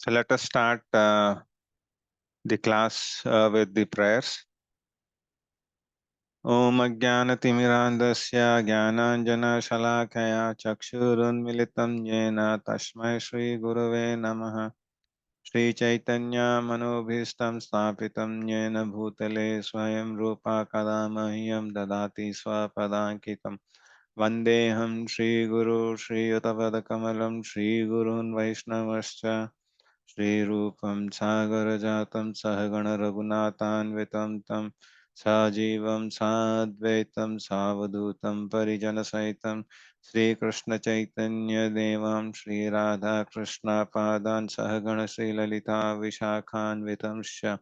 So let us start the class with the prayers. Om Ajnanatimmirandasya Jnananjana Shalakaya Chakshurunmilitam Yena Tasmai Shri Gurave Namaha. Shri Chaitanya Manobhistam Sthapitam Yena Bhutale Swayam Rupa Kadamahyam Dadati Swapadankitam. Vandeham Shri Guru Shri Yutapadakamalam Shri Gurun Vaishnavascha. Shri Rupam Sagarajatam Sahagana Raghunathanvitam Tam Sajivam Sadvaitam Savadutam Parijana Saitam Shri Krishna Chaitanya Devam Shri Radha Krishna Padan Sahagana Shri Lalita Vishakhanvitam Sha.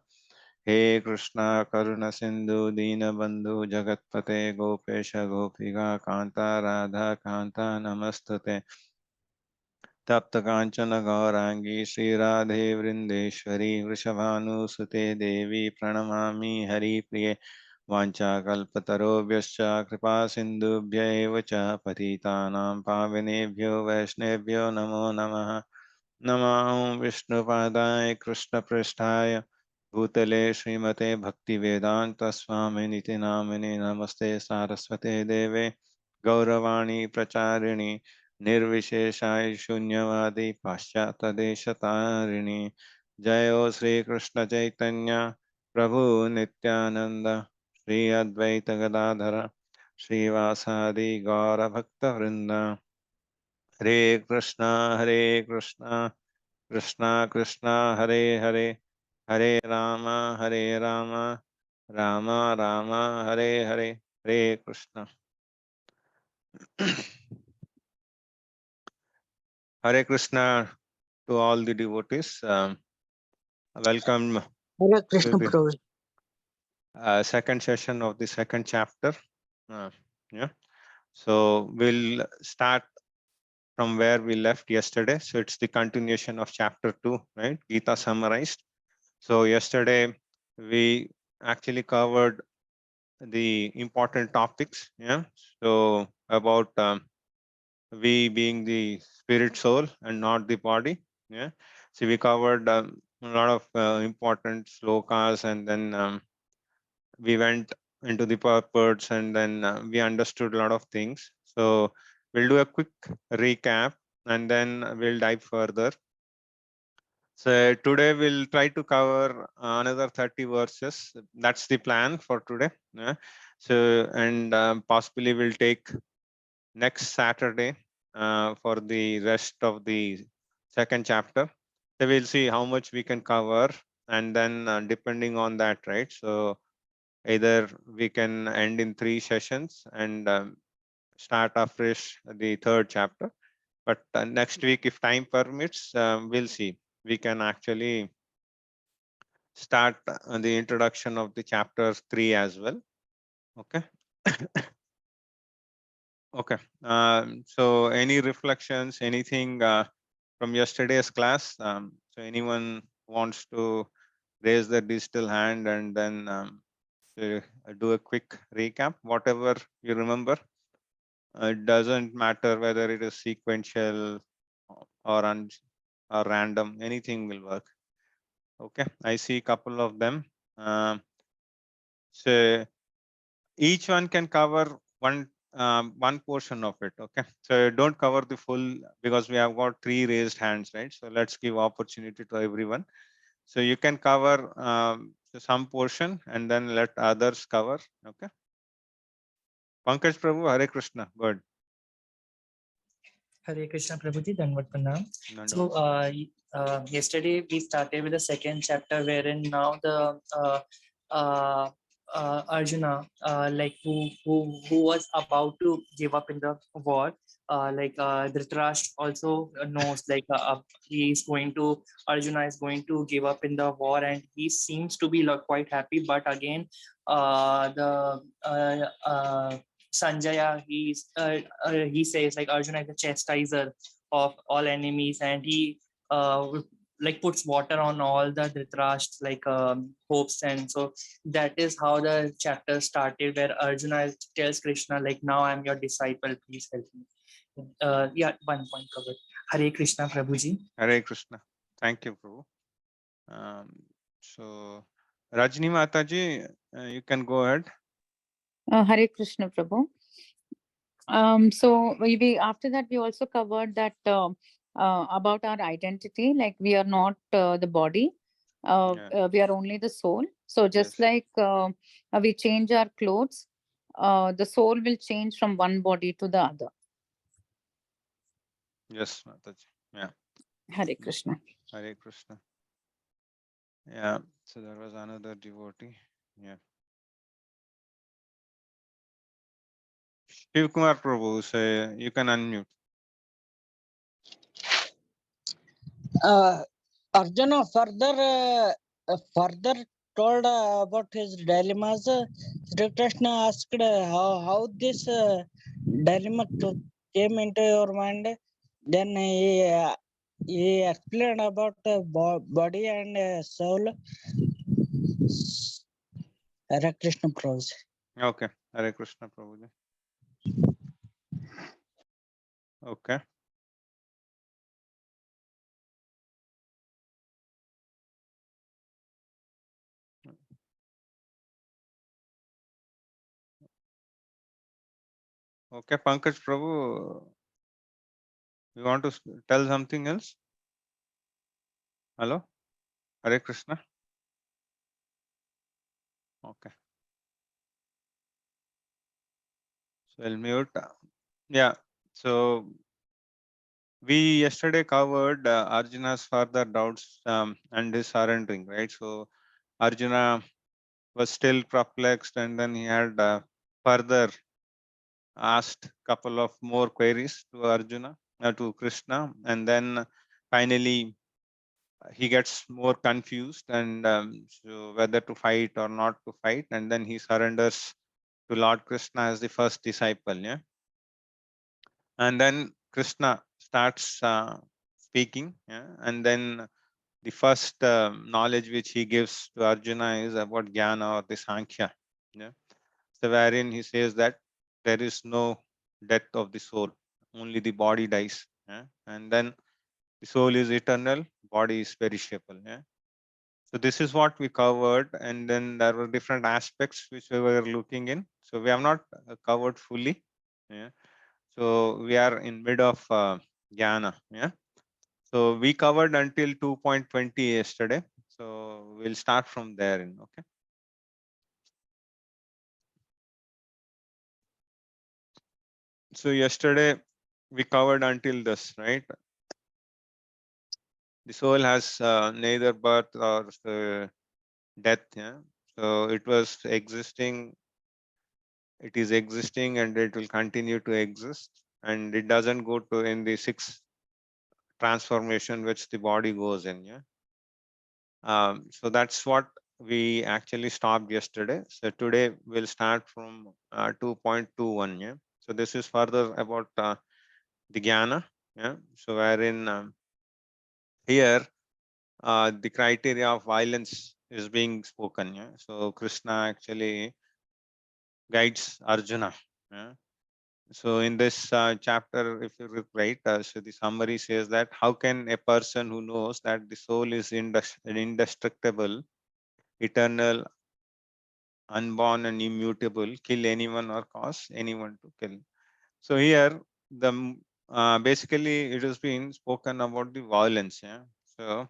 He Krishna Karuna Sindhu Dina Bandhu Jagatpate Gopesha Gopika Kanta Radha Kanta Namastate. तप्त कांचन गौरांगी श्री राधे वृंदेश्वरी वृषभानुसुते देवी प्रणमामि हरिप्रिये वाञ्छाकल्पतरुभ्यश्च कृपा सिन्धुभ्यैव च पतितानां पावनेभ्यो वैष्णवेभ्यो नमो नमः। नमो विष्णुपादाय कृष्णपृष्ठाय भूतले श्रीमते भक्तिवेदांत स्वामिनिति नामिने नमस्ते सारस्वते देवे गौरवाणी प्रचारिणी निर्विशेषाय शून्यवादी पाश्चात्यदेशतारिणी। जयो श्री कृष्ण चैतन्य प्रभु नित्यानंद श्री अद्वैत गदाधर श्रीवासादि गौर भक्त वृंद। हरे Krishna Krishna Krishna Hare Hare Hare Ram Ram Ram Hare Hare Hare Krishna. Hare Krishna to all the devotees. Welcome Hare to Krishna the Prabhu. second session of the second chapter. Yeah. So we'll start from where we left yesterday. So it's the continuation of chapter 2, right? Gita summarized. So yesterday we actually covered the important topics. Yeah. So about we being the spirit soul and not the body. Yeah. So we covered a lot of important slokas, and then we went into the purports, and then we understood a lot of things. So we'll do a quick recap and then we'll dive further. So today we'll try to cover another 30 verses. That's the plan for today. Yeah. So and possibly we'll take next Saturday for the rest of the second chapter. So we'll see how much we can cover, and then depending on that, right? So either we can end in 3 sessions and start afresh the third chapter. But next week, if time permits, we'll see. We can actually start the introduction of the chapter 3 as well. Okay. Okay. So any reflections, anything from yesterday's class? So anyone wants to raise the digital hand and then do a quick recap, whatever you remember. It doesn't matter whether it is sequential or or random, anything will work. Okay, I see a couple of them. So each one can cover one portion of it. Okay, so don't cover the full, because we have got 3 raised hands, right? So let's give opportunity to everyone. So you can cover some portion and then let others cover. Okay. Pankaj Prabhu, Hare Krishna. Good. Hare Krishna Prabhuji, Danvat Pranam. No, So yesterday we started with the second chapter, wherein now the Arjuna, like who was about to give up in the war, Dhritarashtra also knows he is going to Arjuna is going to give up in the war, and he seems to be quite happy. But again, the Sanjaya, he says like Arjuna is a chastiser of all enemies, and he puts water on all the Dhritarashtra's hopes, and so that is how the chapter started, where Arjuna tells Krishna like, now I'm your disciple, please help me. Yeah, one point covered. Hare Krishna Prabhuji. Hare Krishna. Thank you, Prabhu. So, Rajni Mataji, you can go ahead. Hare Krishna Prabhu. So we after that we also covered that about our identity, like we are not the body, Yeah. we are only the soul. So just Yes. like we change our clothes, the soul will change from one body to the other. Yes, Mataji. Yeah. Hare Krishna. Hare Krishna. Yeah. So there was another devotee. Yeah. Shiv Kumar Prabhu, say you can unmute. Arjuna further told about his dilemmas. Sri Krishna asked how this dilemma came into your mind. Then he explained about body and soul. Hare Krishna Prabhu. Okay. Hare Krishna Prabhu. Okay. Okay, Pankaj Prabhu, you want to tell something else? Hello? Hare Krishna. Okay. So I'll mute. Yeah. So we yesterday covered Arjuna's further doubts and his surrendering, right? So Arjuna was still perplexed, and then he had further asked couple of more queries to Arjuna, to Krishna, and then finally he gets more confused and so whether to fight or not to fight, and then he surrenders to Lord Krishna as the first disciple. Yeah, and then Krishna starts speaking. Yeah, and then the first knowledge which he gives to Arjuna is about Jnana or the Sankhya. Yeah, so wherein he says that there is no death of the soul, only the body dies. Yeah, and then the soul is eternal, body is perishable. Yeah. So this is what we covered, and then there were different aspects which we were looking in. So we have not covered fully. Yeah. So we are in mid of Jnana. Yeah. So we covered until 2.20 yesterday. So we'll start from there. Okay. So yesterday we covered until this, right? The soul has neither birth or death. Yeah. So it was existing, it is existing, and it will continue to exist, and it doesn't go to in the sixth transformation which the body goes in. Yeah. So that's what we actually stopped yesterday. So today we'll start from 2.21. Yeah. So this is further about the jnana. Yeah. So wherein here the criteria of violence is being spoken. Yeah. So Krishna actually guides Arjuna. Yeah. So in this chapter, if you look right, so the summary says that how can a person who knows that the soul is indestructible, eternal, unborn, and immutable, kill anyone or cause anyone to kill? So here, the basically it has been spoken about the violence. Yeah. So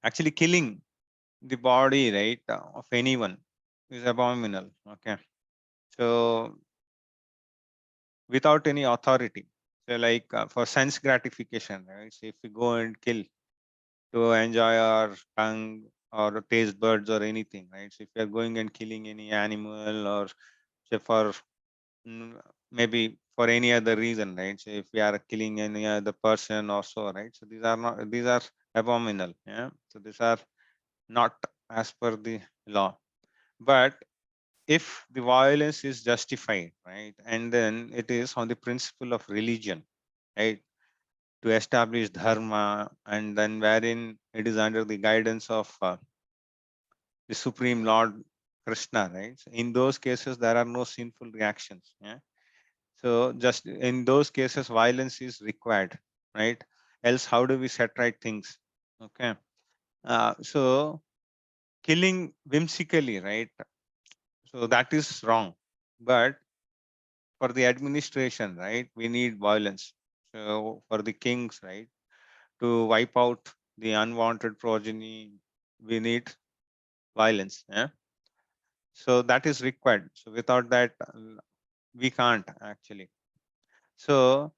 actually, killing the body, right, of anyone is abominable. Okay. So without any authority. So like for sense gratification, right? So if we go and kill to enjoy our tongue or taste buds or anything, right? So if we are going and killing any animal or say for maybe for any other reason, right? So if we are killing any other person or so, right? So these are abominable. Yeah. So these are not as per the law. But if the violence is justified, right, and then it is on the principle of religion, right, to establish dharma, and then wherein it is under the guidance of the supreme Lord Krishna, right? So in those cases there are no sinful reactions. Yeah. So just in those cases violence is required, right? Else how do we set right things? Okay. So killing whimsically, right? So that is wrong. But for the administration, right, we need violence. So for the kings, right, to wipe out the unwanted progeny, we need violence. Yeah. So that is required. So without that, we can't actually. So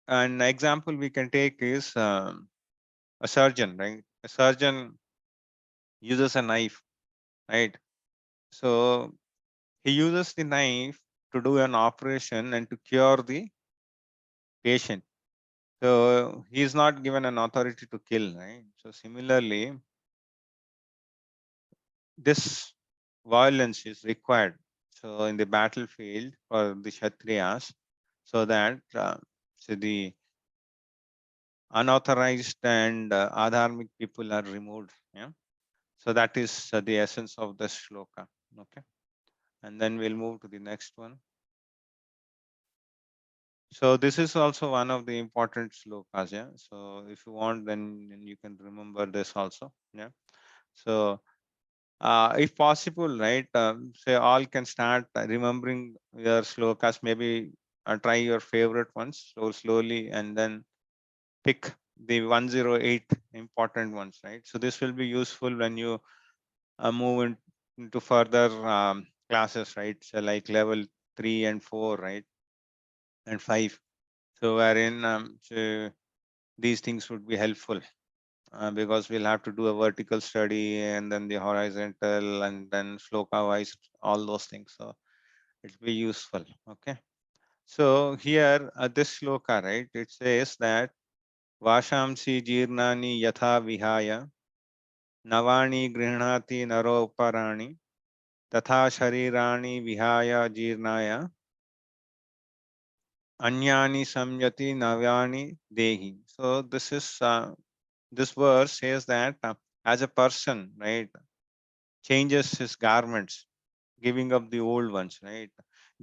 an example we can take is a surgeon, right? A surgeon uses a knife, right? So he uses the knife to do an operation and to cure the patient. So he is not given an authority to kill, right? So similarly, this violence is required. So in the battlefield for the Kshatriyas, so that so the unauthorized and adharmic people are removed. Yeah. So that is the essence of the shloka. Okay. And then we'll move to the next one. So this is also one of the important shlokas. Yeah. So if you want, then you can remember this also. Yeah. So if possible, right, say all can start remembering your shlokas, maybe try your favorite ones so slowly and then pick the 108 important ones, right? So this will be useful when you move into further classes, right? So like level 3 and 4, right? And 5. So wherein so these things would be helpful. Because we'll have to do a vertical study and then the horizontal and then shloka wise, all those things. So it'll be useful. Okay. So here, this shloka, right, it says that Vashamsi jirnani yatha vihaya navani grihnati naroparani tatha sharirani vihaya jirnaya anyani samyati navyani dehi. So this is this verse says that as a person, right, changes his garments, giving up the old ones, right?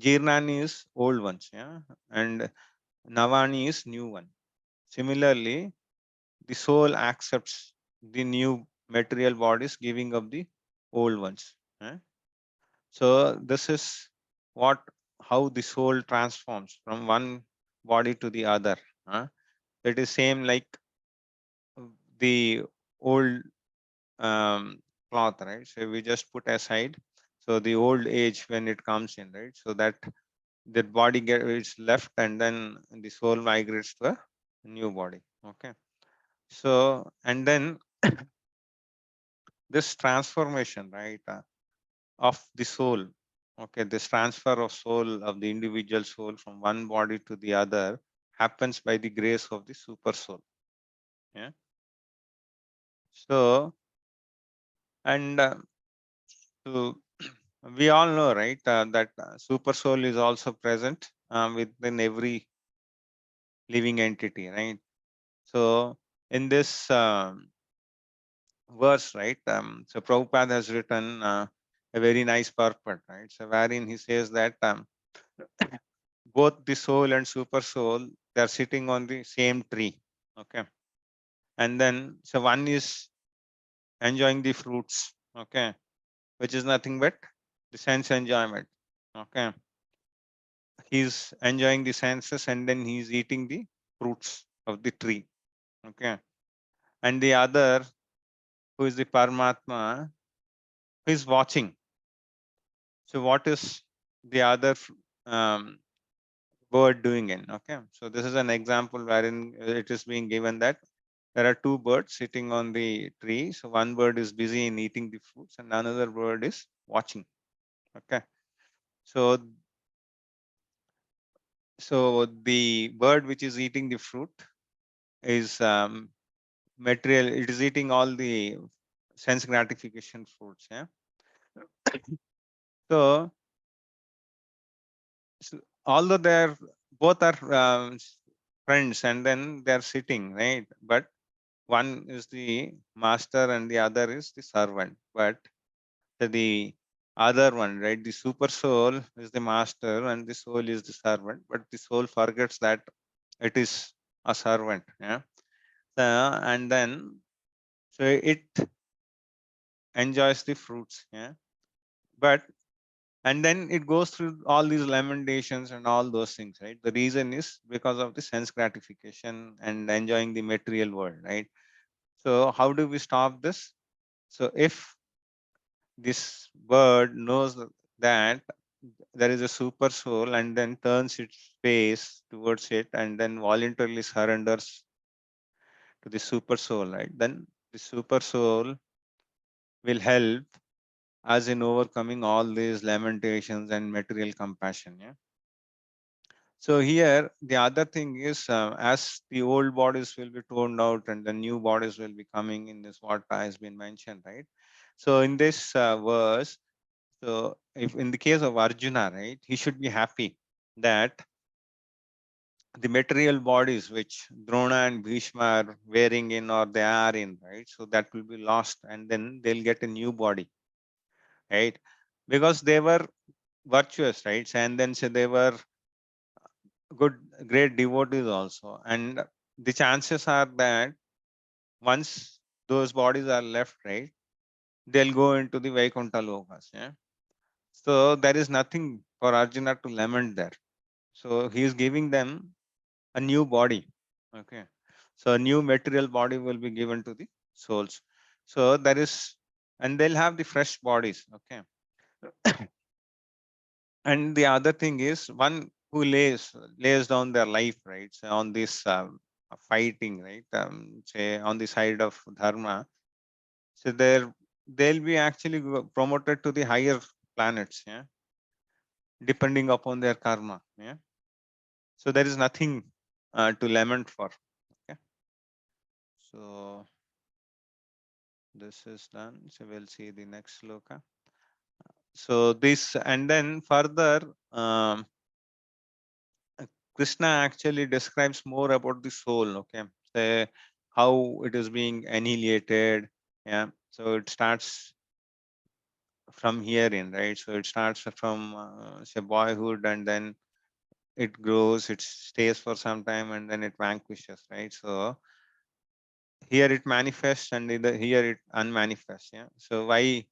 Jirnani is old ones, yeah, and Navani is new one. Similarly, the soul accepts the new material bodies, giving up the old ones. So this is what how the soul transforms from one body to the other. It is same like the old cloth, right? So we just put aside. So the old age when it comes in, right? So that the body gets left and then the soul migrates to a new body. Okay. So and then this transformation, right, of the soul. Okay, this transfer of soul of the individual soul from one body to the other happens by the grace of the super soul. Yeah. So and so we all know, right, that super soul is also present within every living entity, right? So in this verse, right, so Prabhupada has written a very nice purport, right? So wherein he says that both the soul and super soul, they are sitting on the same tree. Okay. And then so one is enjoying the fruits, okay, which is nothing but the sense enjoyment. Okay. He's enjoying the senses and then he's eating the fruits of the tree. Okay. And the other, who is the Paramatma, who is watching. So what is the other bird doing in? Okay. So this is an example wherein it is being given that there are two birds sitting on the tree. So one bird is busy in eating the fruits and another bird is watching. Okay. So the bird which is eating the fruit is material. It is eating all the sense gratification fruits. Yeah. So, although they're both are friends and then they're sitting, right? But one is the master and the other is the servant. But the other one, right, the super soul is the master and the soul is the servant, but the soul forgets that it is a servant. Yeah. and then so it enjoys the fruits, yeah. But and then it goes through all these lamentations and all those things, right? The reason is because of the sense gratification and enjoying the material world, right? So how do we stop this? So if this bird knows that there is a super soul and then turns its face towards it and then voluntarily surrenders to the super soul, right? Then the super soul will help us in overcoming all these lamentations and material compassion, yeah. So here the other thing is, as the old bodies will be torn out and the new bodies will be coming in, this what has been mentioned, right? So in this verse, so if in the case of Arjuna, right, he should be happy that the material bodies which Drona and Bhishma are wearing in or they are in, right? So that will be lost and then they'll get a new body, right? Because they were virtuous, right? And then so they were good, great devotees also. And the chances are that once those bodies are left, right, they'll go into the Vaikuntha Lokas, yeah. So there is nothing for Arjuna to lament there. So he is giving them a new body. Okay. So a new material body will be given to the souls. So there is, and they'll have the fresh bodies. Okay. And the other thing is one who lays down their life, right? So on this fighting, right? Say on the side of dharma. So they'll be actually promoted to the higher planets. Yeah. Depending upon their karma. Yeah. So there is nothing to lament for. Okay. So this is done. So we'll see the next sloka. So this and then further, Krishna actually describes more about the soul. Okay, say how it is being annihilated. Yeah. So it starts from here in, right? So it starts from say boyhood and then it grows, it stays for some time and then it vanquishes, right? So here it manifests and here it unmanifests. Yeah. So why?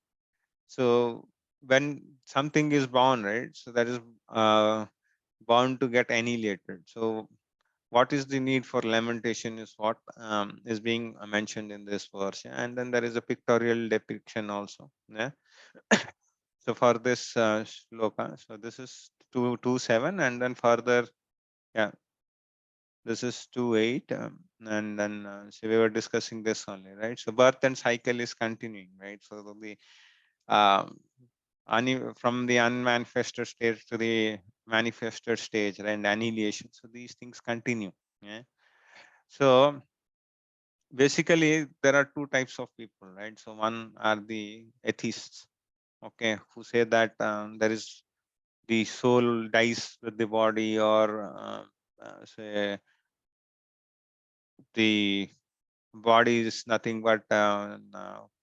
So when something is born, right? So that is bound to get annihilated. So what is the need for lamentation is what is being mentioned in this verse. Yeah? And then there is a pictorial depiction also. Yeah. So for this shloka, so this is 2:7, and then further, yeah, this is 2:8, and then so we were discussing this only, right? So birth and cycle is continuing, right? So the um, from the unmanifested stage to the manifested stage, right, and annihilation. So these things continue. Yeah. So basically, there are two types of people, right? So one are the atheists, okay, who say that there is the soul dies with the body, or say the body is nothing but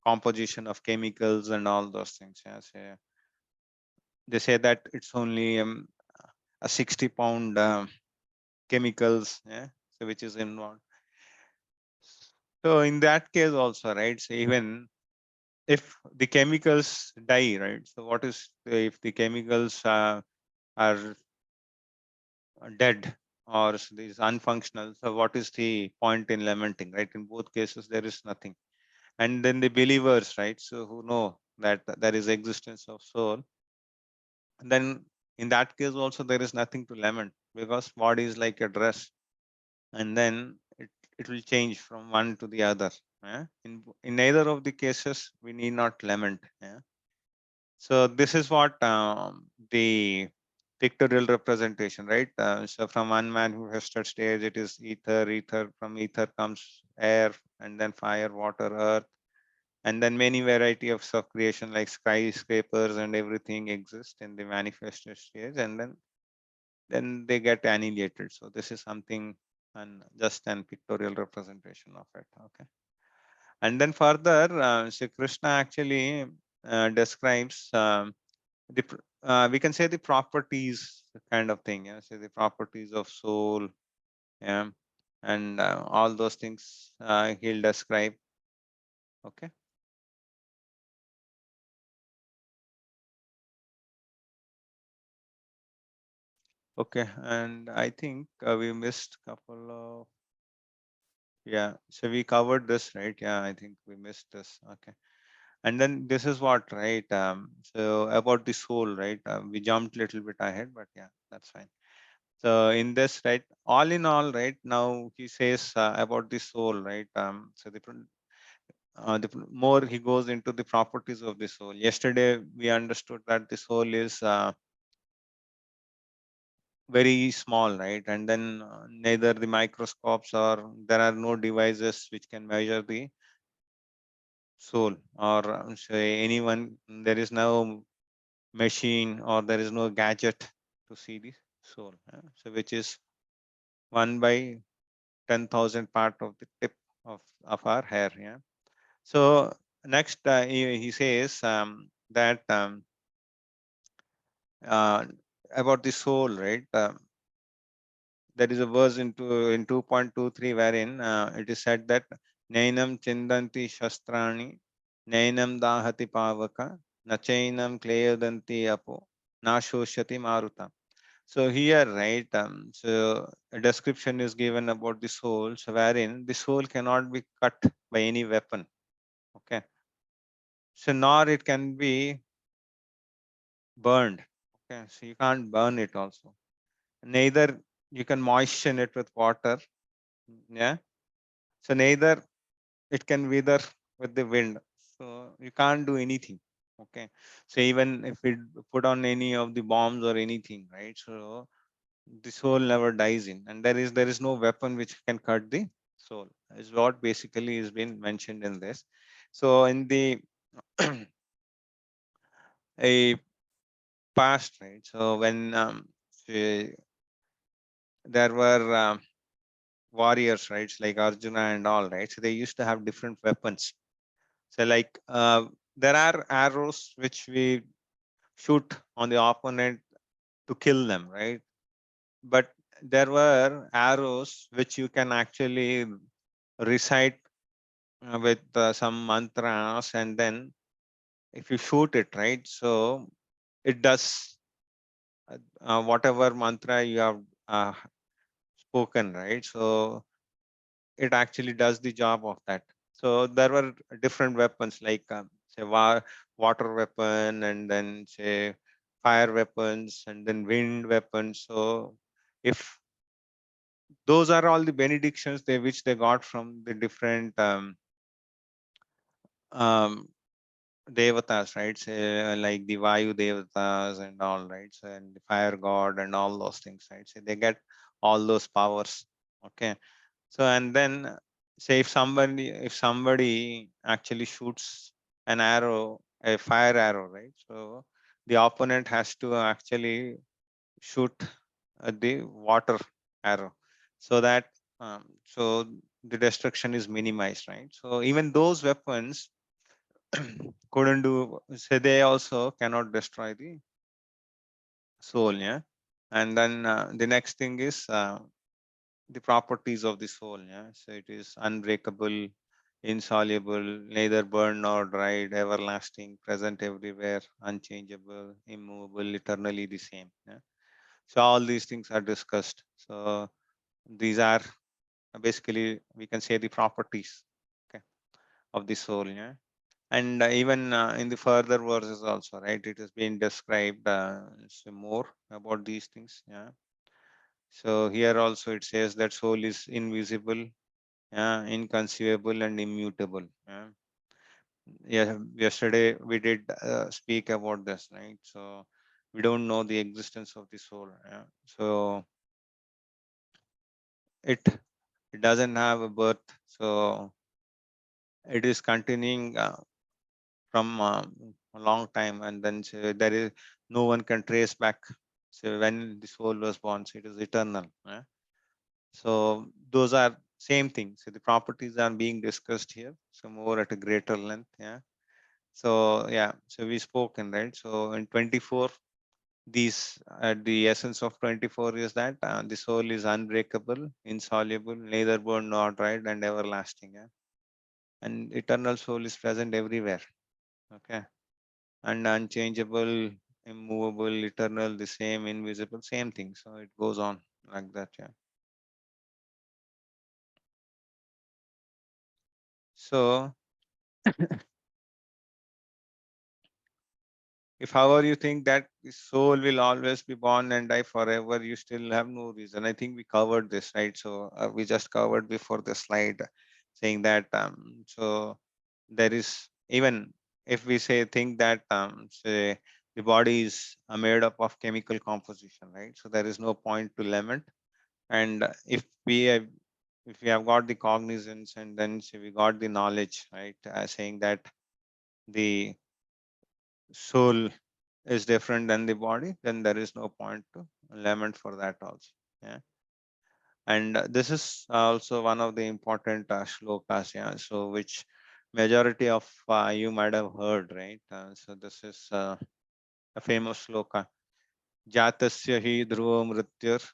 composition of chemicals and all those things. Yeah. Say, they say that it's only a 60-pound chemicals, yeah, so which is involved. So in that case also, right, so even if the chemicals die, right, so what is if the chemicals are dead or is unfunctional, so what is the point in lamenting, right? In both cases there is nothing. And then the believers, right, so who know that there is existence of soul, then in that case also there is nothing to lament, because body is like a dress, and then it will change from one to the other. Yeah? In neither of the cases we need not lament. Yeah? So this is what the pictorial representation, right? So from unmanifested stage it is ether, from ether comes air, and then fire, water, earth, and then many variety of creation like skyscrapers and everything exist in the manifested stage, and then they get annihilated. So this is something and just an pictorial representation of it. Okay. And then further, Sri Krishna actually describes we can say the properties kind of thing. Yeah. So the properties of soul. Yeah. and all those things he'll describe. Okay. Okay, and I think we missed couple of, yeah, so we covered this, right? Yeah, I think we missed this. Okay. And then this is what, right? So about the soul, right? We jumped a little bit ahead, but yeah, that's fine. So in this, right, all in all, right, now he says about the soul, right? So the more he goes into the properties of the soul. Yesterday, we understood that the soul is very small, right? And then neither the microscopes or there are no devices which can measure the soul, or say anyone, there is no machine or there is no gadget to see the soul. So which is 1/10,000 part of the tip of our hair. Yeah. So next he says that uh, about the soul, right? There is a verse in 2.23 wherein it is said that Nainam Chindanti Shastrani, Nainam Dahati Pavaka, Nachainam Kleyadanti Apo, Nashoshati Maruta. So here, right, so a description is given about the soul, so wherein the soul cannot be cut by any weapon. Okay. So nor it can be burned. Okay. So you can't burn it also. Neither you can moisten it with water. Yeah. So neither it can wither with the wind. So you can't do anything. Okay. So even if we put on any of the bombs or anything, right? So the soul never dies in, and there is no weapon which can cut the soul, is what basically is been mentioned in this. So in the a past, right? So when say there were warriors, right? Like Arjuna and all, right? So they used to have different weapons. So like there are arrows which we shoot on the opponent to kill them, right? But there were arrows which you can actually recite with some mantras, and then if you shoot it, right, so it does whatever mantra you have uh, spoken, right? So it actually does the job of that. So there were different weapons like say water weapon, and then say fire weapons, and then wind weapons. So if those are all the benedictions they which they got from the different um, devatas, right? Say, like the Vayu devatas and all, right? So, and the fire god and all those things, right? So they get all those powers. Okay. So and then say if somebody actually shoots an arrow, a fire arrow, right? So the opponent has to actually shoot the water arrow, so that so the destruction is minimized, right? So even those weapons couldn't do, say they also cannot destroy the soul. Yeah. And then the next thing is the properties of the soul. Yeah. So it is unbreakable, insoluble, neither burned nor dried, everlasting, present everywhere, unchangeable, immovable, eternally the same. Yeah. So all these things are discussed. So these are basically, we can say, the properties, okay, of the soul. Yeah. And even in the further verses also, right, it has been described some more about these things. Yeah. So here also it says that soul is invisible, yeah, inconceivable and immutable. Yeah. Yeah, yesterday we did speak about this, right? So we don't know the existence of the soul. Yeah. So it it doesn't have a birth, so it is continuing from a long time, and then so there is no one can trace back, so when the soul was born, so it is eternal. Yeah? So those are same things. So the properties are being discussed here, so more at a greater length. Yeah. So yeah, so we spoken, right? So in 24 these the essence of 24 is that the soul is unbreakable, insoluble, neither born nor dried, and everlasting. Yeah? And eternal soul is present everywhere. Okay, and unchangeable, immovable, eternal, the same, invisible, same thing. So it goes on like that. Yeah. So if however you think that the soul will always be born and die forever, you still have no reason. I think we covered this, right? So we just covered before the slide saying that so there is, even if we say think that say the body is made up of chemical composition, right? So there is no point to lament. And if we have got the cognizance and then say we got the knowledge, right? Saying that the soul is different than the body, then there is no point to lament for that also. Yeah. And this is also one of the important shlokas, yeah. So which majority of you might have heard, right? So this is a famous shloka. Jatasya hi dhruva mrityur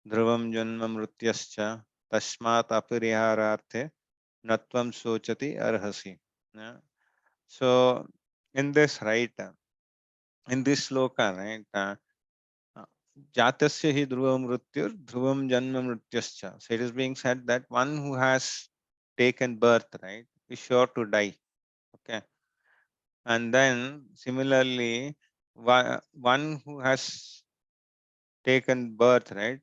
dhruvam janma mrityascha tasmat aparihararthe natvam sochati arhasi. Yeah. So in this, right, in this shloka, right, Jatasya hi dhruvam mrityur dhruvam janma mrityascha. So it is being said that one who has taken birth, right, is sure to die. Okay. And then similarly, one who has taken birth, right,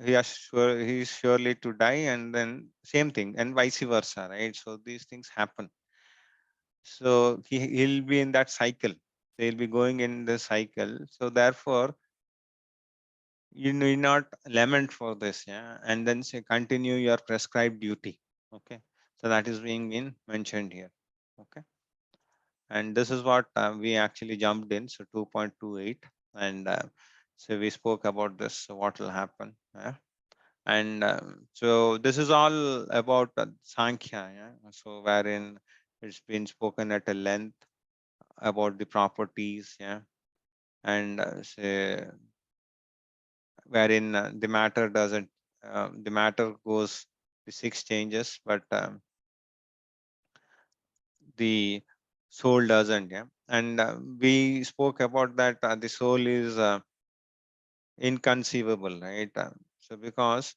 he is surely to die, and then same thing, and vice versa, right? So these things happen. So he'll be in that cycle. They'll be going in the cycle. So therefore, you need not lament for this, yeah, and then say continue your prescribed duty. Okay, so that is being in mentioned here. Okay, and this is what we actually jumped in. So 2.28, and so we spoke about this. So what will happen? Yeah? And so this is all about Sankhya. Yeah? So wherein it's been spoken at a length about the properties. Yeah, and say wherein the matter doesn't, the matter goes the six changes, but the soul doesn't. Yeah, and we spoke about that the soul is inconceivable, right? So because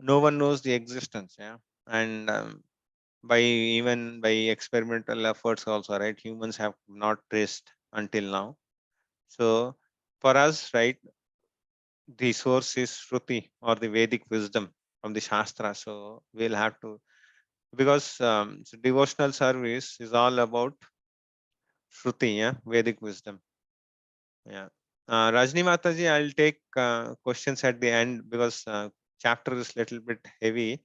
no one knows the existence. Yeah, and by even by experimental efforts also, right, humans have not traced until now. So for us, right, the source is Shruti or the Vedic wisdom from the Shastra. So we'll have to, because so devotional service is all about Shruti, yeah, Vedic wisdom. Yeah. Rajni Mataji, I'll take questions at the end because chapter is little bit heavy.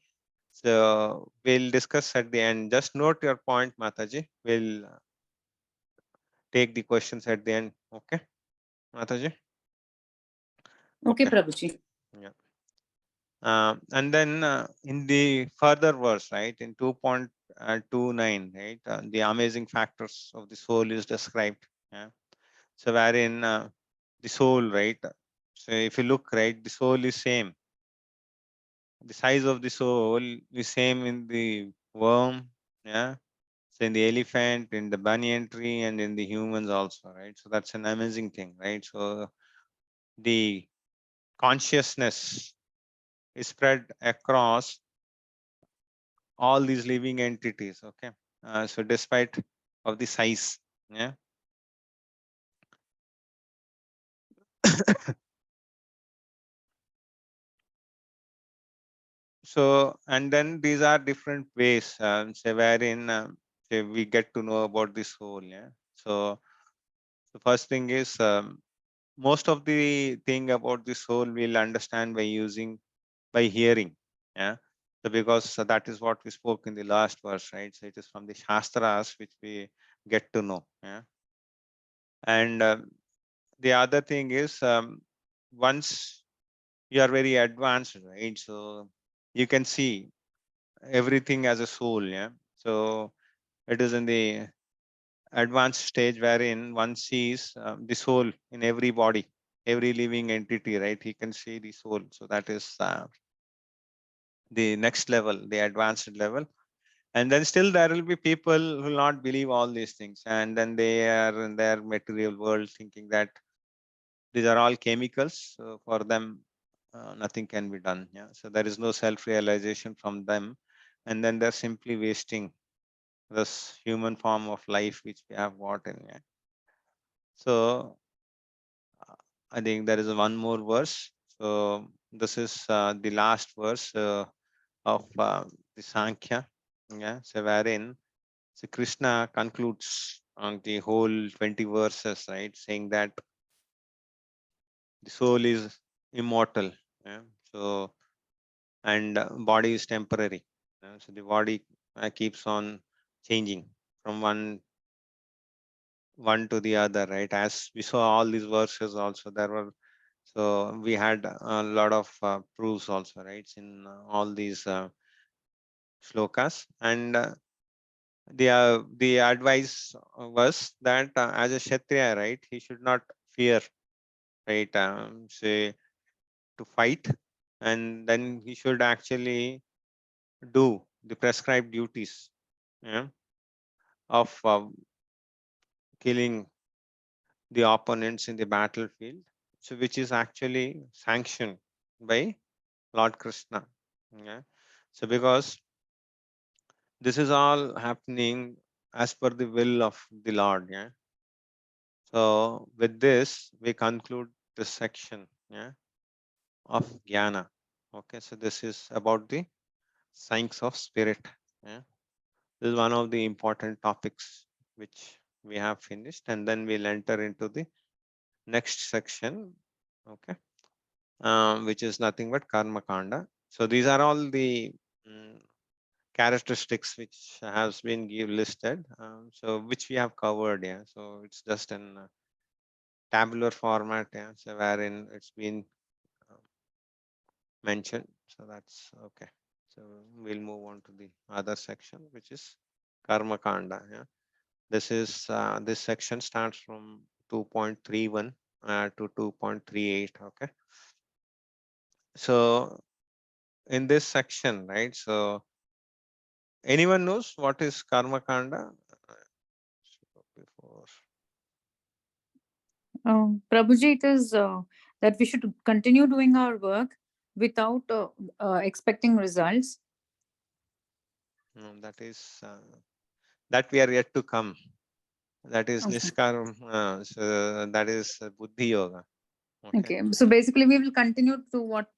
So we'll discuss at the end. Just note your point, Mataji. We'll take the questions at the end. Okay, Mataji? Okay, Okay. Prabhuji. Yeah. And then in the further verse, right, in 2.29, right, the amazing factors of the soul is described. Yeah. So wherein the soul, right, so if you look, right, the soul is same. The size of the soul is same in the worm, yeah. So in the elephant, in the banyan tree, and in the humans also, right? So that's an amazing thing, right? So the consciousness is spread across all these living entities. Okay, so despite of the size, yeah. So and then these are different ways, say wherein say we get to know about the soul. Yeah. So the first thing is most of the thing about the soul we'll understand by hearing. Yeah. So because that is what we spoke in the last verse, right? So it is from the Shastras which we get to know. Yeah. And the other thing is once you are very advanced, right? So you can see everything as a soul. Yeah. So it is in the advanced stage wherein one sees the soul in every body, every living entity, right? He can see the soul. So that is the next level, the advanced level. And then still there will be people who will not believe all these things, and then they are in their material world thinking that these are all chemicals. So for them, nothing can be done. Yeah. So there is no self-realization from them, and then they're simply wasting this human form of life which we have got in. Yeah. So I think there is one more verse. So this is the last verse of the Sankhya. Yeah. So wherein so Krishna concludes on the whole 20 verses, right, saying that the soul is immortal. Yeah. So and body is temporary. So the body keeps on changing from one to the other, right? As we saw all these verses also, there were, so we had a lot of proofs also, right, in all these shlokas. And the advice was that as a kshatriya, right, he should not fear, right, say to fight, and then he should actually do the prescribed duties, yeah, of killing the opponents in the battlefield, so which is actually sanctioned by Lord Krishna. Yeah. So because this is all happening as per the will of the Lord. Yeah. So with this, we conclude this section, yeah, of Jnana. Okay. So this is about the science of spirit. Yeah. This is one of the important topics which we have finished, and then we'll enter into the next section. Okay. Which is nothing but karma kanda. So these are all the characteristics which has been listed. So which we have covered. Yeah. So it's just in tabular format. Yeah. So wherein it's been uh, mentioned. So that's okay. So we'll move on to the other section, which is karma kanda. Yeah. This section starts from 2.31 to 2.38. Okay. So in this section, right? So anyone knows what is karma kanda? Before. Prabhuji, it is that we should continue doing our work without expecting results. No, that we are yet to come. That is Okay. Nishkarma. So that is Buddhi Yoga. Okay. So basically, we will continue to what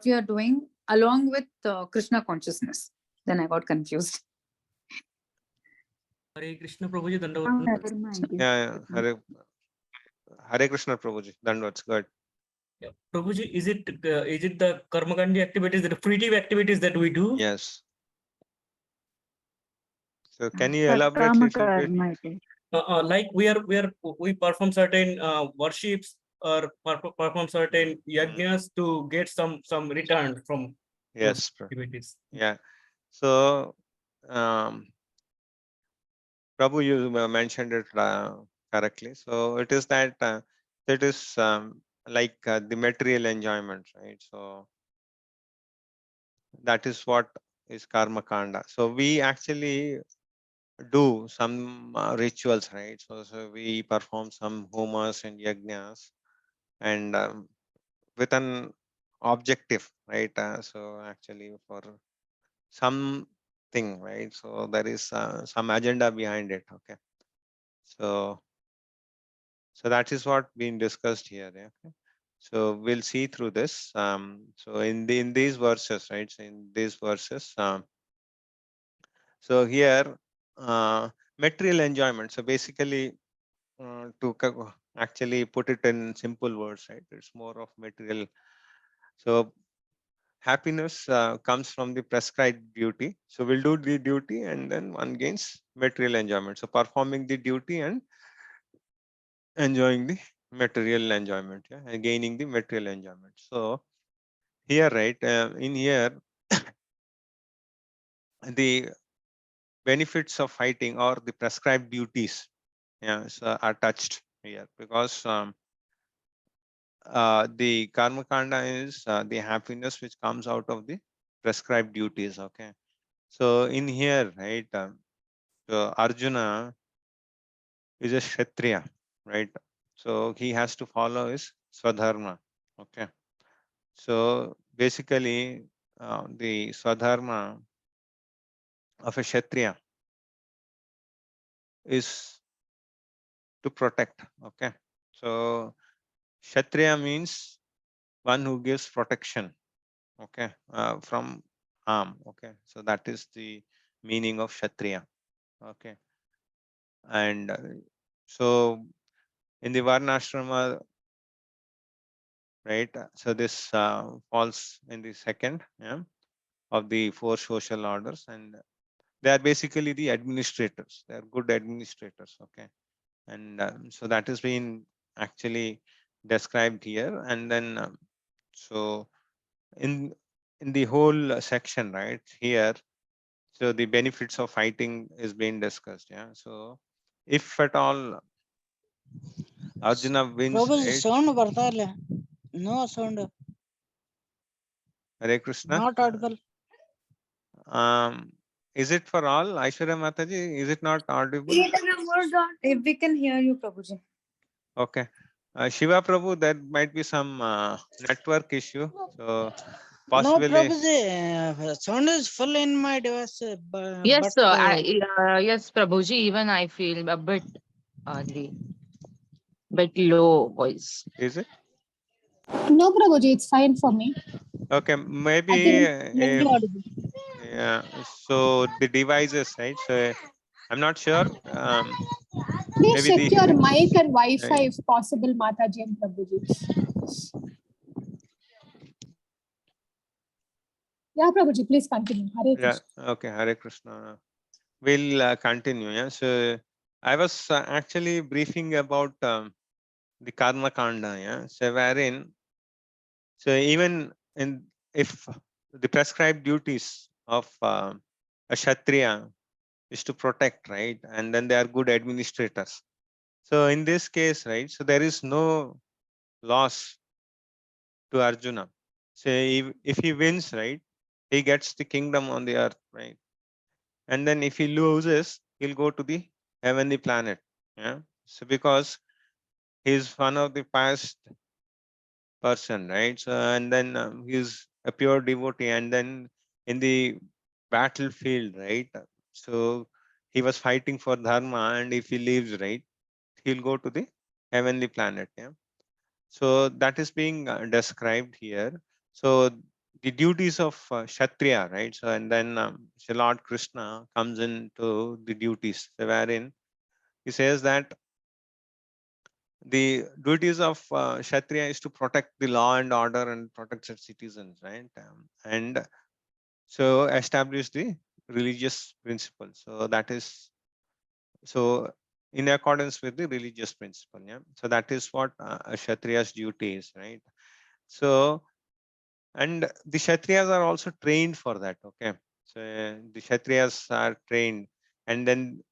we are doing along with Krishna consciousness. Then I got confused. Hare Krishna Prabhuji, Never mind. Yeah. Hare Krishna Prabhuji. Dandavats. Good. Yeah. Prabhuji, is it the karmakandi activities, the fruitive activities that we do? Yes. So can you elaborate a little bit? Like we perform certain worships or perform certain yajnas to get some return from those Yes. activities. Yeah. So Prabhu, you mentioned it correctly. So it is that it is like the material enjoyment, right? So that is what is karma kanda. So we actually do some rituals, right? So we perform some homas and yajnas, and with an objective, right? So actually for something, right? So there is some agenda behind it. Okay. So that is what being discussed here. Yeah? Okay. So we'll see through this. So in these verses, right? So in these verses, so here material enjoyment. So basically, actually put it in simple words, right? It's more of material. So happiness comes from the prescribed duty. So we'll do the duty, and then one gains material enjoyment. So performing the duty and enjoying the material enjoyment, yeah, and gaining the material enjoyment. So here, right, in here, the benefits of fighting or the prescribed duties, yeah, so are touched here, because the karma kanda is the happiness which comes out of the prescribed duties. Okay, so in here, right, so Arjuna is a kshatriya, right? So he has to follow his swadharma. Okay, so basically, the swadharma of a kshatriya is to protect. Okay, so kshatriya means one who gives protection. Okay, from harm. Okay, so that is the meaning of kshatriya. Okay, and so in the varnashrama, right? So this falls in the second, yeah, of the four social orders, and they are basically the administrators. They are good administrators. Okay, and so that is being actually described here, and then so in the whole section, right here, so the benefits of fighting is being discussed. Yeah, so if at all Arjuna wins, Prabhu, right? sound ಬರ್ತಾ ಇಲ್ಲ. No sound. Hare Krishna. Not audible. Is it for all? Aishwarya Mataji, is it not audible? If we can hear you, Prabhuji. Okay. Shiva Prabhu, there might be some network issue. So No, possibly, Prabhuji, sound is full in my device. Yes, But sir. Yes, Prabhuji, even I feel a bit low voice. is it? No, Prabhuji, it's fine for me. Okay, I maybe think maybe audible. yeah. So the devices, right? So I'm not sure. Please Maybe check the your mic and Wi-Fi right. if possible, Mataji and Prabhuji. Yeah, Prabhuji, please continue. Hare Yeah. Krishna. Okay. Hare Krishna. We'll continue. Yeah. So I was actually briefing about the karma kanda. Yeah. So wherein, so even in, if the prescribed duties of a kshatriya is to protect, right, and then they are good administrators. So in this case, right, so there is no loss to Arjuna. So if he wins, right, he gets the kingdom on the earth, right, and then if he loses, he'll go to the heavenly planet. Yeah. So because he's one of the past person, right? So and then he's a pure devotee, and then in the battlefield, right? So he was fighting for dharma, and if he leaves, right, he'll go to the heavenly planet. Yeah. So that is being described here. So the duties of kshatriya, right? So and then so Lord Krishna comes into the duties, so wherein he says that the duties of kshatriya is to protect the law and order and protect its citizens, right? And so establish the religious principles. So that is, so in accordance with the religious principle. Yeah. So that is what a kshatriya's duty is, right? So and the kshatriyas are also trained for that. Okay, so the kshatriyas are trained, and then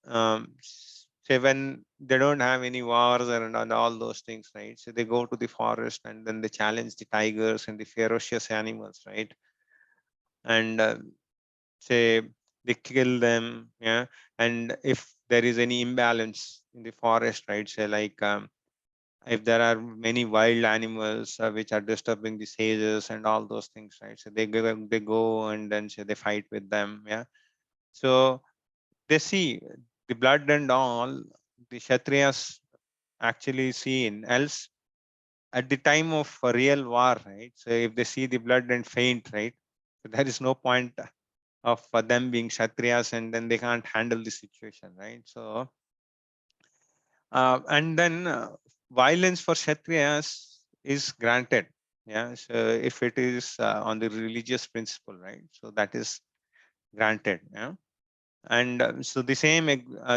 say when they don't have any wars and all those things, right, so they go to the forest and then they challenge the tigers and the ferocious animals, right, and say they kill them. Yeah, and if there is any imbalance in the forest, right, say like if there are many wild animals which are disturbing the sages and all those things, right, so they go and then say they fight with them. Yeah, so they see the blood and all, the kshatriyas actually seen, else at the time of a real war, right, so if they see the blood and faint, right, so there is no point of them being kshatriyas, and then they can't handle the situation, right? So and then violence for kshatriyas is granted. Yeah, so if it is on the religious principle, right, so that is granted. Yeah, and so the same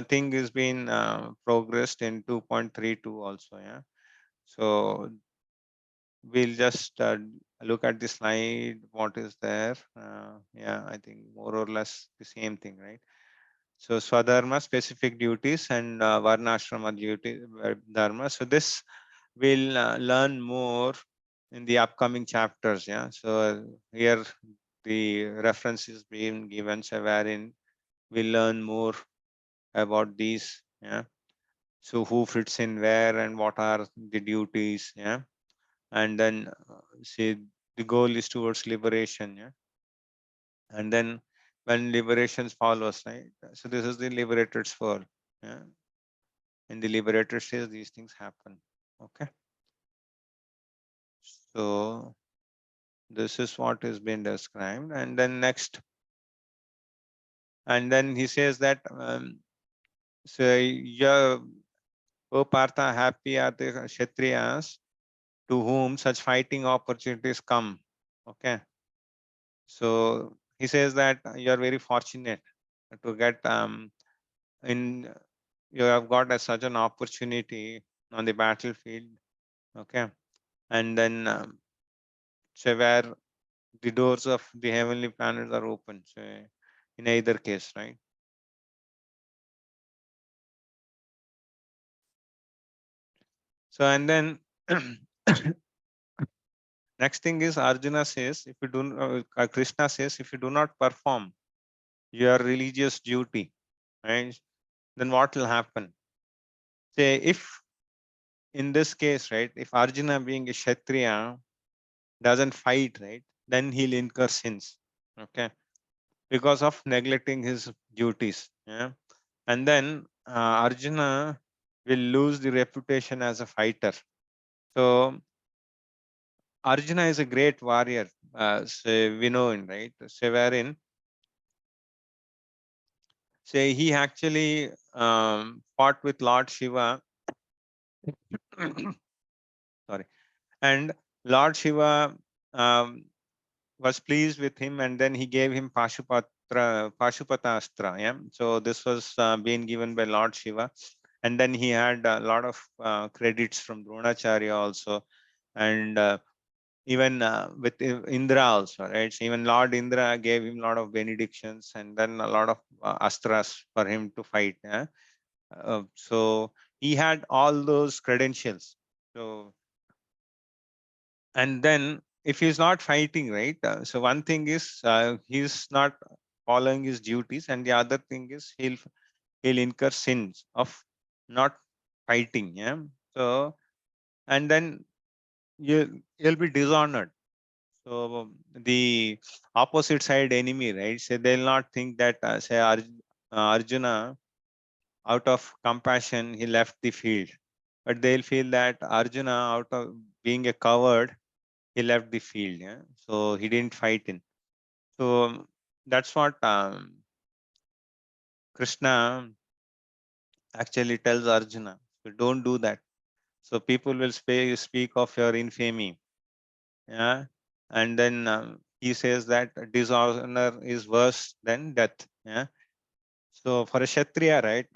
thing is being progressed in 2.32 also. Yeah, so we'll just look at the slide what is there. Yeah, I think more or less the same thing, right? So Swadharma, specific duties, and Varnashrama duty, dharma. So this we'll learn more in the upcoming chapters. Yeah. So here the reference is being given, so wherein we learn more about these. Yeah. So who fits in where and what are the duties. Yeah. And then say the goal is towards liberation. Yeah. And then when liberations follows, right? So this is the liberated sphere. Yeah. In the liberated stage, these things happen. Okay. So this is what is being described. And then next, and then he says that so yeah, O Partha, happy are the Kshatriyas to whom such fighting opportunities come. Okay. So he says that you are very fortunate to get in you have got such an opportunity on the battlefield. Okay. And then so where the doors of the heavenly planets are open. So in either case, right? So and then next thing is Arjuna says, if you do, Krishna says, if you do not perform your religious duty, right, then what will happen? Say if in this case, right, if Arjuna being a Kshatriya doesn't fight, right, then he'll incur sins. Okay, because of neglecting his duties. Yeah, and then Arjuna will lose the reputation as a fighter. So Arjuna is a great warrior, say we know him, right? Say wherein, say he actually fought with Lord Shiva. Sorry, and Lord Shiva was pleased with him, and then he gave him Pashupatastra. Yeah, so this was being given by Lord Shiva, and then he had a lot of credits from Dronacharya also, and even with Indra also, right? So even Lord Indra gave him a lot of benedictions and then a lot of astras for him to fight. Yeah? So he had all those credentials. So and then if he's not fighting, right? So one thing is he's not following his duties, and the other thing is he'll incur sins of not fighting. Yeah. So and then you'll be dishonored. So the opposite side enemy, right? So they'll not think that say Arjuna, out of compassion, he left the field, but they'll feel that Arjuna, out of being a coward, he left the field. Yeah, so he didn't fight in. So that's what Krishna actually tells Arjuna. So don't do that. So people will speak of your infamy. Yeah, and then he says that dishonor is worse than death. Yeah, so for a Kshatriya, right?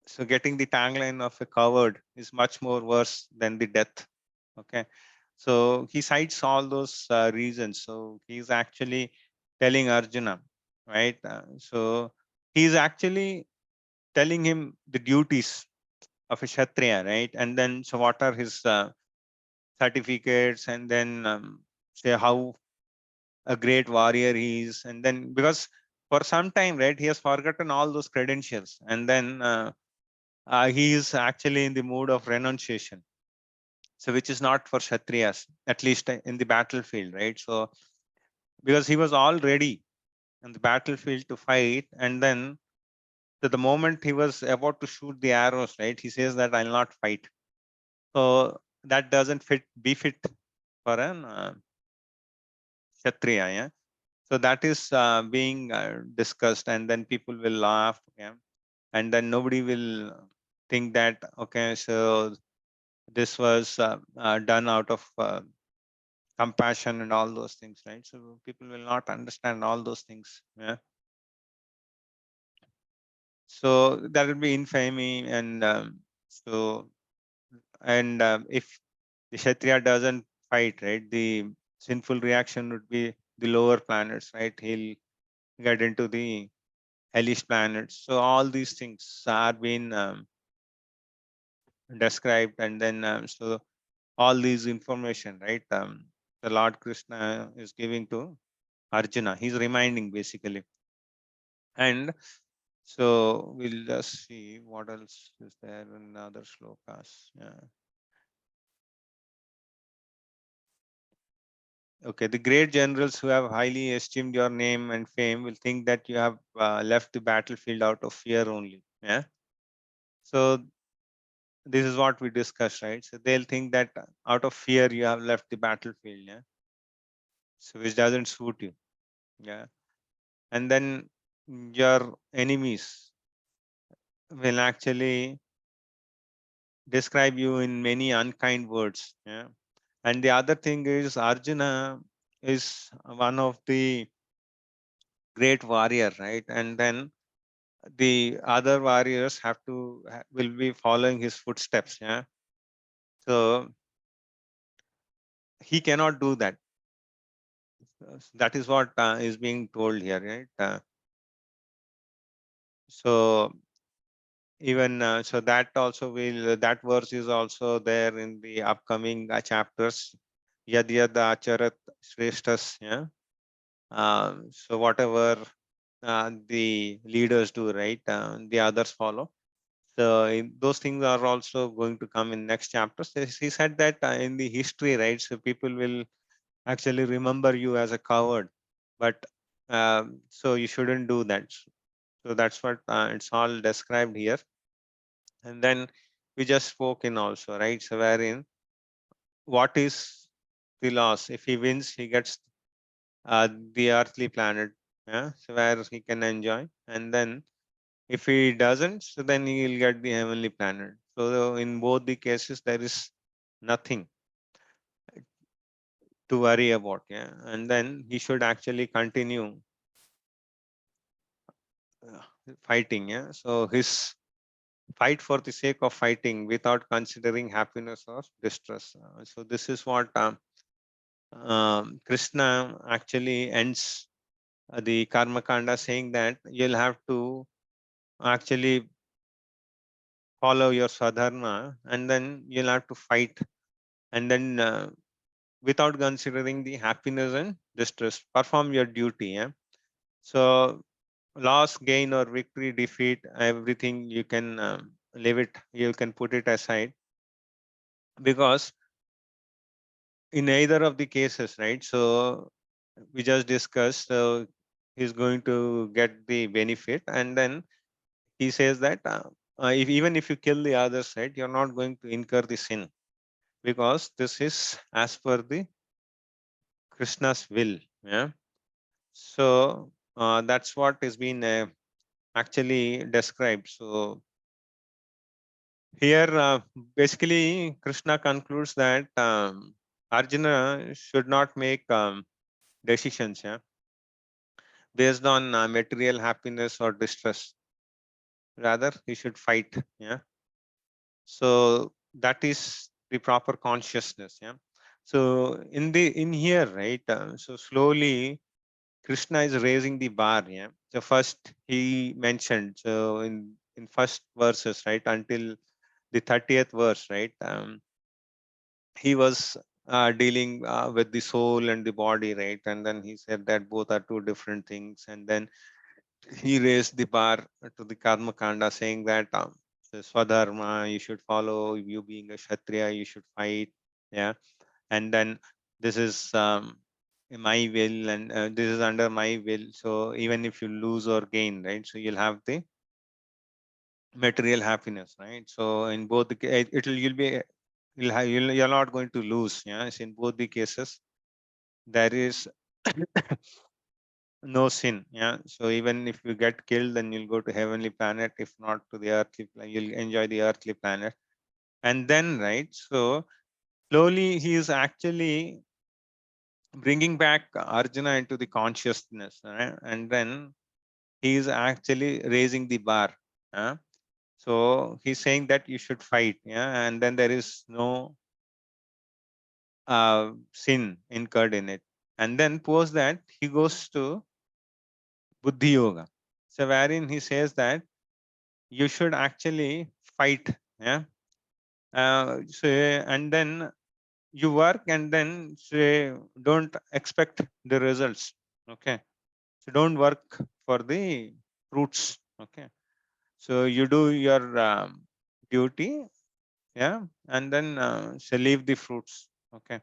So getting the tagline of a coward is much more worse than the death. Okay, so he cites all those reasons. So he's actually telling Arjuna, right? So he's actually telling him the duties of a Kshatriya, right? And then so what are his certificates, and then say how a great warrior he is, and then because for some time, right, he has forgotten all those credentials, and then he is actually in the mood of renunciation, so which is not for Kshatriyas, at least in the battlefield, right? So because he was all ready in the battlefield to fight, and then to the moment he was about to shoot the arrows, right, he says that I'll not fight. So that doesn't befit for an Kshatriya. Yeah? So that is being discussed, and then people will laugh. Yeah? And then nobody will think that, okay, so this was done out of compassion and all those things, right? So people will not understand all those things. Yeah. So that will be infamy, and so and if the Kshatriya doesn't fight, right, the sinful reaction would be the lower planets, right? He'll get into the hellish planets. So all these things are being described, and then so all these information, right? The Lord Krishna is giving to Arjuna. He's reminding basically. And so we'll just see what else is there in other shlokas. Yeah. Okay, the great generals who have highly esteemed your name and fame will think that you have left the battlefield out of fear only. Yeah. So this is what we discussed, right? So they'll think that out of fear you have left the battlefield. Yeah. So which doesn't suit you. Yeah. And then your enemies will actually describe you in many unkind words. Yeah. And the other thing is Arjuna is one of the great warrior, right? And then the other warriors have to will be following his footsteps. Yeah. So he cannot do that. That is what is being told here, right? So even so that also will that verse is also there in the upcoming chapters. Yad yad acharat shreshtas. Yeah. So whatever the leaders do, right, the others follow. So those things are also going to come in next chapters. He said that in the history, right? So people will actually remember you as a coward, but so you shouldn't do that. So that's what it's all described here. And then we just spoke in also, right? So wherein what is the loss? If he wins, he gets the earthly planet, yeah, so where he can enjoy. And then if he doesn't, so then he will get the heavenly planet. So in both the cases, there is nothing to worry about. Yeah. And then he should actually continue uh, fighting. Yeah. So his fight for the sake of fighting without considering happiness or distress. So this is what Krishna actually ends the Karma Kanda saying that you'll have to actually follow your swadharma, and then you'll have to fight, and then without considering the happiness and distress, perform your duty. Yeah. So loss, gain, or victory, defeat, everything you can leave it, you can put it aside, because in either of the cases, right? So we just discussed, so he's going to get the benefit, and then he says that if even if you kill the other side, you're not going to incur the sin, because this is as per the Krishna's will. Yeah. So that's what is being actually described. So here basically Krishna concludes that Arjuna should not make decisions, yeah, based on material happiness or distress. Rather, he should fight. Yeah. So that is the proper consciousness. Yeah. So in here, right? So slowly Krishna is raising the bar. Yeah. So first he mentioned, so in first verses, right, until the 30th verse, right, he was dealing with the soul and the body, right, and then he said that both are two different things, and then he raised the bar to the Karma Kanda, saying that so Swadharma, you should follow. You being a Kshatriya, you should fight. Yeah. And then this is my will, and this is under my will. So even if you lose or gain, right, so you'll have the material happiness, right? So in both the it'll you'll be you're not going to lose. Yeah. So in both the cases, there is no sin. Yeah. So even if you get killed, then you'll go to heavenly planet. If not to the earthly planet, you'll enjoy the earthly planet. And then, right, so slowly he is actually bringing back Arjuna into the consciousness, right? And then he is actually raising the bar. Yeah? So he's saying that you should fight. Yeah. And then there is no sin incurred in it. And then post that he goes to Buddhi Yoga. So wherein he says that you should actually fight. Yeah. So and then you work and then say don't expect the results. Okay. So don't work for the fruits. Okay. So you do your duty. Yeah. And then so leave the fruits. Okay.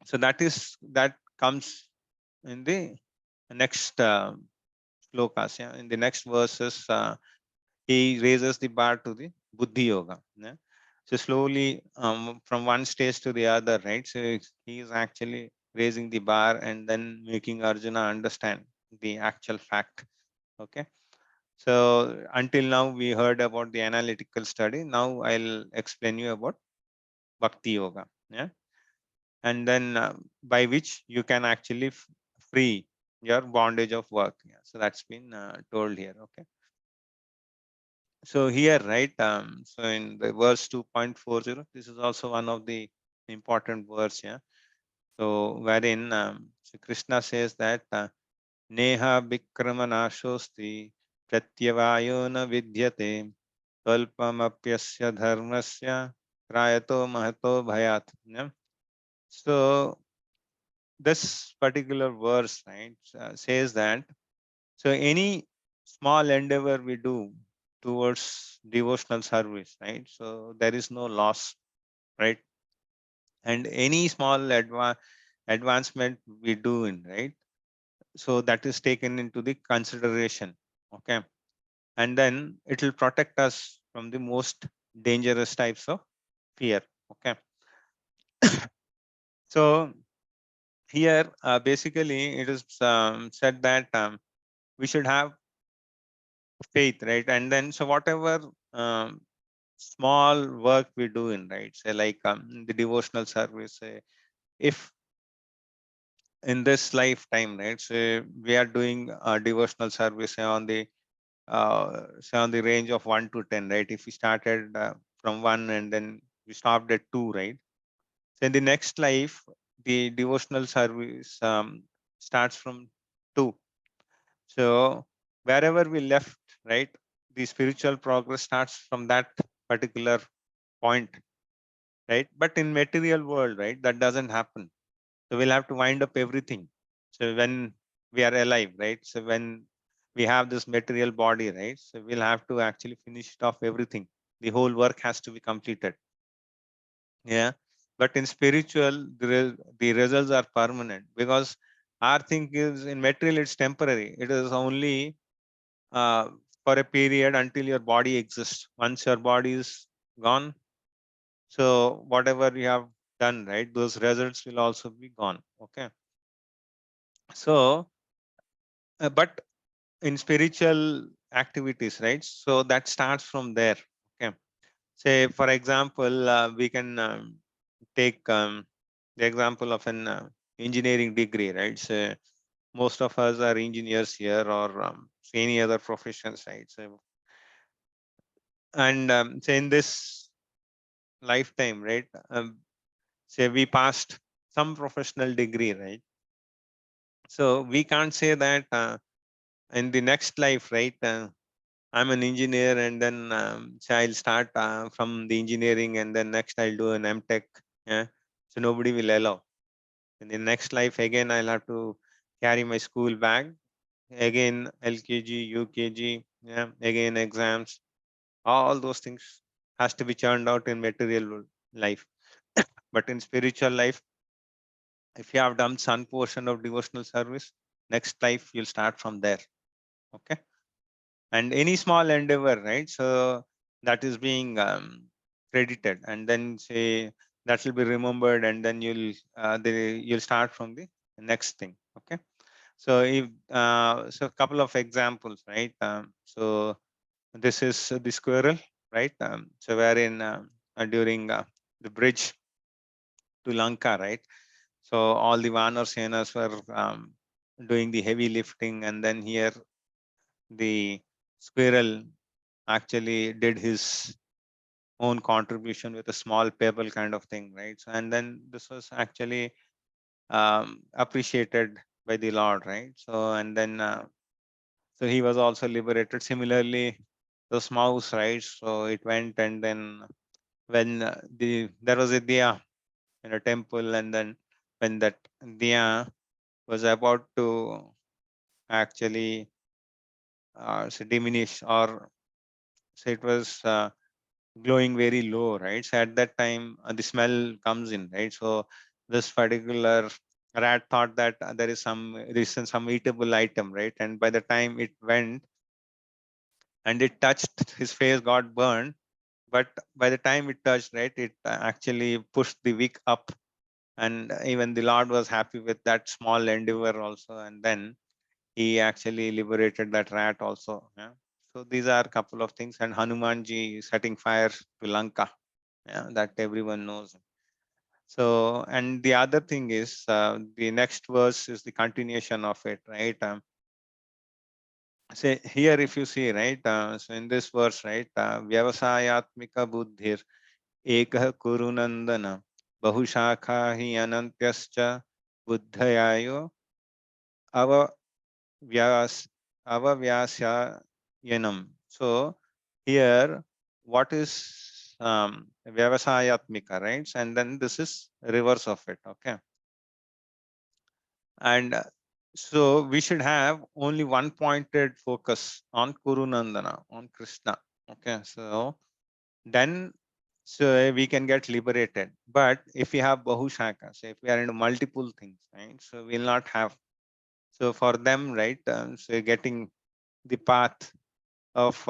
So that comes in the next slokas. Yeah. In the next verses, he raises the bar to the buddhi yoga. Yeah. So slowly from one stage to the other, right? So he is actually raising the bar and then making Arjuna understand the actual fact. Okay. So until now we heard about the analytical study. Now I'll explain you about bhakti yoga. Yeah. And then by which you can actually free your bondage of work. Yeah. So that's been told here. Okay. So here, right, so in the verse 2.40, this is also one of the important verse. Yeah. So wherein so Krishna says that neha vikramanashosti pratyavayo na vidyate talpamapyasya dharmasya prayato mahato bhayat. Yeah. So this particular verse, right, says that so any small endeavor we do towards devotional service, right? So there is no loss, right? And any small advancement we do in, right? So that is taken into the consideration, okay? And then it will protect us from the most dangerous types of fear, okay? So here, basically, it is said that we should have faith, right? And then so whatever small work we do in, right, say like the devotional service, say if in this lifetime, right, so we are doing a devotional service say on the range of 1 to 10, right? If we started from 1 and then we stopped at 2, right? So in the next life the devotional service starts from 2. So wherever we left, right, the spiritual progress starts from that particular point, right? But in material world, right, that doesn't happen. So we'll have to wind up everything. So when we are alive, right? So when we have this material body, right? So we'll have to actually finish it off everything. The whole work has to be completed. Yeah. But in spiritual, the results are permanent because our thing is in material, it's temporary. It is only uh, for a period until your body exists. Once your body is gone, so whatever you have done, right, those results will also be gone. Okay. So, but in spiritual activities, right? So that starts from there. Okay. Say, for example, we can take the example of an engineering degree, right? So most of us are engineers here or any other professions, right? So, and say in this lifetime, right? Say we passed some professional degree, right? So we can't say that in the next life, right? I'm an engineer and then say I'll start from the engineering and then next I'll do an MTech. Yeah. So nobody will allow. In the next life again, I'll have to carry my school bag. Again, LKG, UKG, yeah, again exams. All those things has to be churned out in material life. But in spiritual life, if you have done some portion of devotional service, next life you'll start from there. Okay. And any small endeavor, right? So that is being credited, and then say that will be remembered, and then you'll start from the next thing. Okay. So if so, a couple of examples, right? So this is the squirrel, right? So wherein during the bridge to Lanka, right? So all the Vanar Senas were doing the heavy lifting, and then here the squirrel actually did his own contribution with a small pebble kind of thing, right? So, and then this was actually appreciated by the Lord, right? So, and then So he was also liberated. Similarly, those mouse, right? So it went, and then when there was a diya in a temple, and then when that diya was about to actually so diminish, or so it was glowing very low, right? So at that time, the smell comes in, right? So this particular rat thought that there is some eatable item, right? And by the time it went and it touched, his face got burned. But by the time it touched, right, it actually pushed the wick up, and even the Lord was happy with that small endeavor also. And then he actually liberated that rat also. Yeah. So these are a couple of things. And Hanumanji setting fire to Lanka. Yeah, that everyone knows. So, and the other thing is the next verse is the continuation of it, right? Say here, if you see, right? So in this verse, right? Vyavasayatmika buddhir ekah kurunandana bahushakha hi anantyascha buddhayayo avavyas avavyasayanam. So here, what is vyavasayatmika, right? And then this is reverse of it, okay? And so we should have only one pointed focus on Kurunandana, on Krishna. Okay, so then so we can get liberated. But if we have Bahushaka, so if we are into multiple things, right? So we'll not have. So for them, right? So getting the path of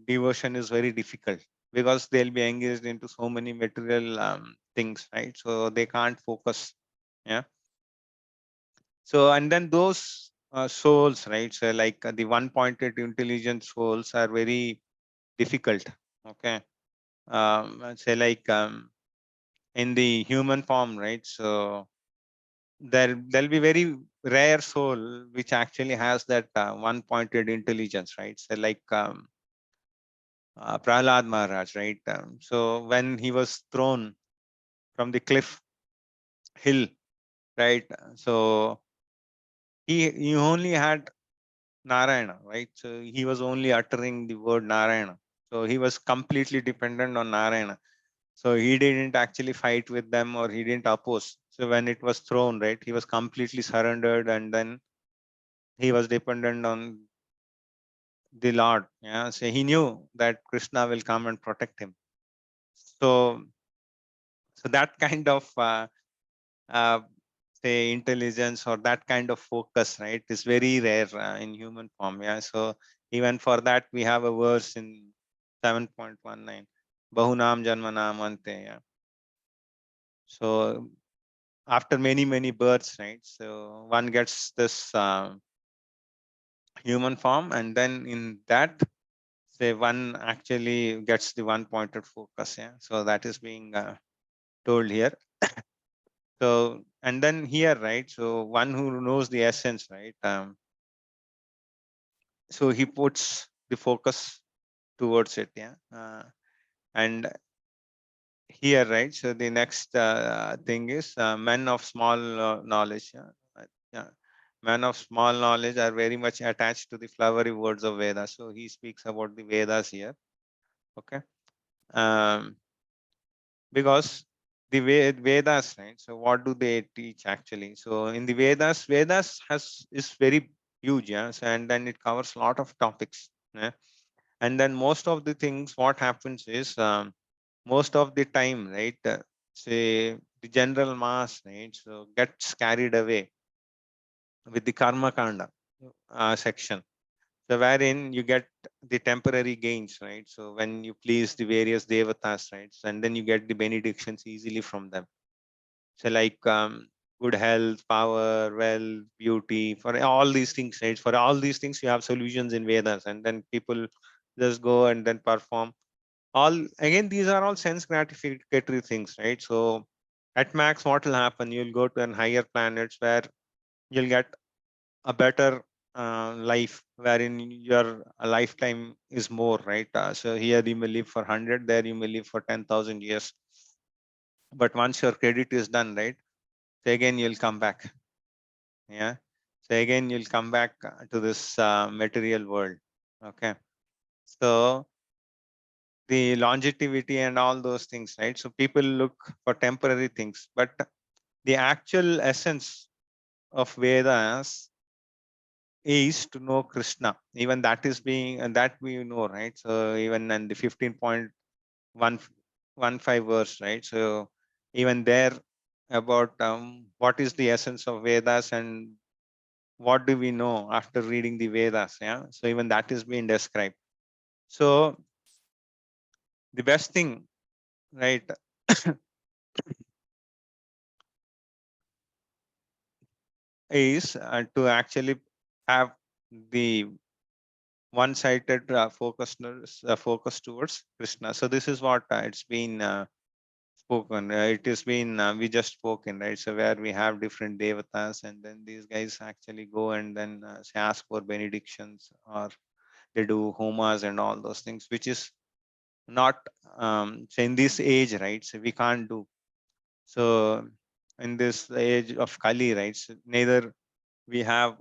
devotion is very difficult, because they'll be engaged into so many material things, right? So they can't focus. Yeah. So, and then those souls, right? So like the one-pointed intelligent souls are very difficult. Okay. Say like in the human form, right? So there'll be very rare soul which actually has that one-pointed intelligence, right? So like Prahlad Maharaj, right? So when he was thrown from the cliff hill, right? So he only had Narayana, right? So he was only uttering the word Narayana. So he was completely dependent on Narayana. So he didn't actually fight with them, or he didn't oppose. So when it was thrown, right, he was completely surrendered, and then he was dependent on the Lord. Yeah. So he knew that Krishna will come and protect him. So that kind of uh, say intelligence, or that kind of focus, right, is very rare in human form. Yeah. So even for that, we have a verse in 7.19, Bahunam Janmanam Ante. Yeah. So after many births, right, so one gets this human form, and then in that, say, one actually gets the one pointed focus. Yeah. So that is being told here. So, and then here, right, so one who knows the essence, right, so he puts the focus towards it. Yeah. And here, right, so the next thing is men of small knowledge. Yeah. Yeah. Men of small knowledge are very much attached to the flowery words of Vedas. So he speaks about the Vedas here. Okay. um, because the Vedas, right? So what do they teach actually? So in the Vedas is very huge. Yeah. So, and then it covers a lot of topics. Yeah. And then most of the things, what happens is most of the time, right? Say the general mass, right? So gets carried away with the karma kanda section. So wherein you get the temporary gains, right? So when you please the various devatas, right? So, and then you get the benedictions easily from them. So like good health, power, wealth, beauty, for all these things, right? For all these things, you have solutions in Vedas, and then people just go and then perform. All again, these are all sense gratificatory things, right? So at max, what will happen? You'll go to an higher planets where you'll get a better life, wherein your lifetime is more, right? So here you may live for 100, there you may live for 10,000 years. But once your credit is done, right, so again you'll come back. Yeah. So again, you'll come back to this material world. Okay. So the longevity and all those things, right? So people look for temporary things, but the actual essence of Vedas is to know Krishna. Even that is being, and that we know, right? So even in the 15.115 verse, right? So even there about what is the essence of Vedas and what do we know after reading the Vedas? Yeah. So even that is being described. So the best thing, right, is to actually have the one-sided focus towards Krishna. So this is what it's been spoken. It has been we just spoken, right? So where we have different devatas, and then these guys actually go and then say ask for benedictions, or they do homas and all those things, which is not so in this age, right? So we can't do. So in this age of Kali, right? So neither we have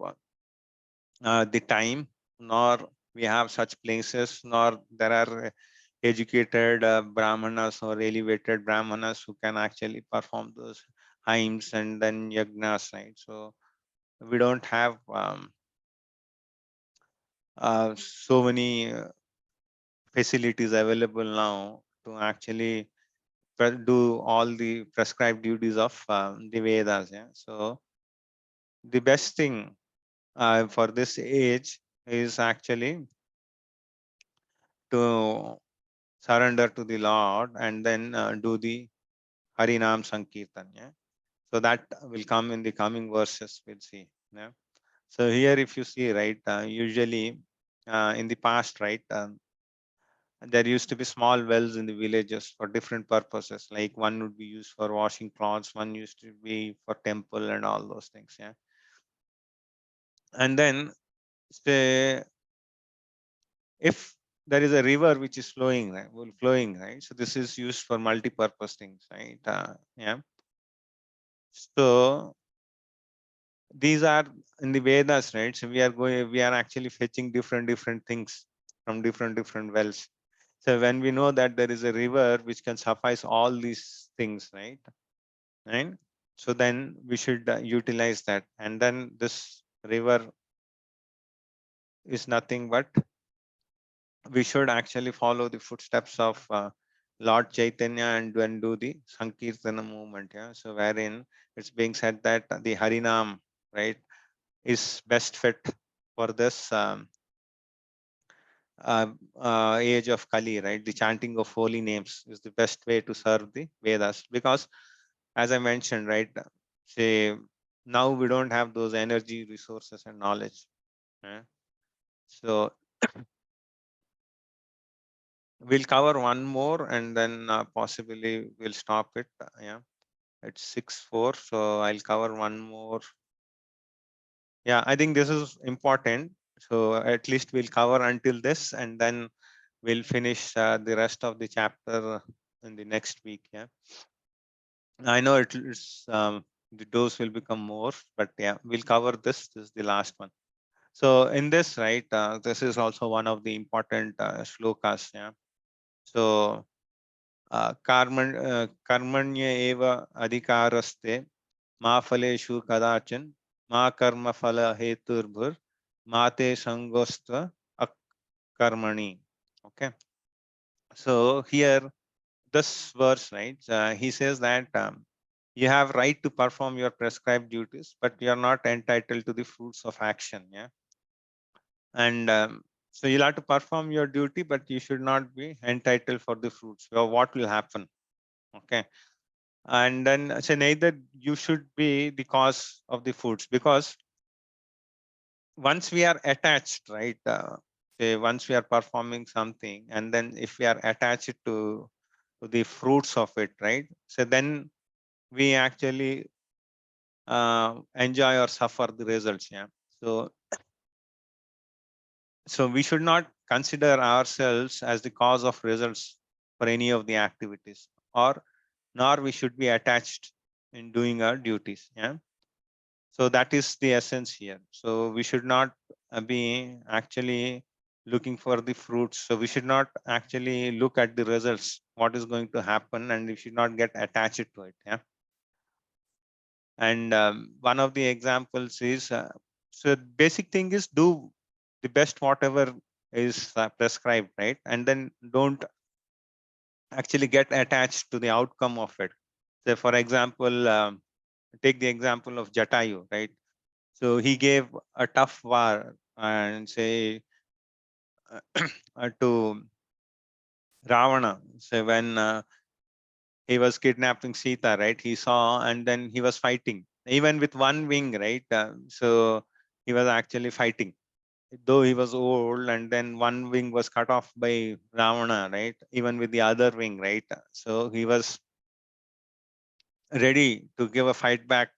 the time, nor we have such places, nor there are educated brahmanas or elevated brahmanas who can actually perform those hymns and then yagnas, right? So we don't have so many facilities available now to actually do all the prescribed duties of the Vedas. Yeah. So the best thing for this age is actually to surrender to the Lord and then do the Harinam Sankirtan. Yeah. So that will come in the coming verses. We'll see. Yeah. So here, if you see, right, usually in the past, right, there used to be small wells in the villages for different purposes. Like one would be used for washing clothes, one used to be for temple and all those things. Yeah. And then say if there is a river which is flowing, right, flowing, right? So this is used for multi-purpose things, right? Yeah. So these are in the Vedas, right? So we are actually fetching different things from different wells. So when we know that there is a river which can suffice all these things, right? Right. So then we should utilize that. And then this river is nothing but we should actually follow the footsteps of Lord Chaitanya and then do the Sankirtana movement. Yeah. So wherein it's being said that the Harinam, right, is best fit for this age of Kali, right? The chanting of holy names is the best way to serve the Vedas, because as I mentioned, right, say now we don't have those energy, resources, and knowledge. Yeah? So we'll cover one more and then possibly we'll stop it. Yeah, it's 6:04, so I'll cover one more. Yeah, I think this is important. So at least we'll cover until this, and then we'll finish the rest of the chapter in the next week. Yeah, I know it's the dose will become more, but yeah, we'll cover this. This is the last one. So in this, right, this is also one of the important shlokas. Yeah. So कर्मण्य एव अधिकारस्ते मा फलेषु कदाचन मा कर्म फल हेतुर्भुर माते संगोस्त्व कर्मणि. Okay. So here this verse, right, he says that you have right to perform your prescribed duties, but you are not entitled to the fruits of action. Yeah. And so you'll have to perform your duty, but you should not be entitled for the fruits. So what will happen? Okay. And then say neither you should be the cause of the foods, because once we are attached, right, say once we are performing something and then if we are attached to the fruits of it, right, so then we actually enjoy or suffer the results. Yeah. So we should not consider ourselves as the cause of results for any of the activities, or nor we should be attached in doing our duties. Yeah. So that is the essence here. So we should not be actually looking for the fruits. So we should not actually look at the results, what is going to happen, and we should not get attached to it. Yeah. And one of the examples is, so basic thing is do the best whatever is prescribed, right? And then don't actually get attached to the outcome of it. So for example, take the example of Jatayu, right? So he gave a tough war and say to Ravana. So when he was kidnapping Sita, right? He saw and then he was fighting, even with one wing, right? So he was actually fighting, though he was old, and then one wing was cut off by Ravana, right? Even with the other wing, right? So he was ready to give a fight back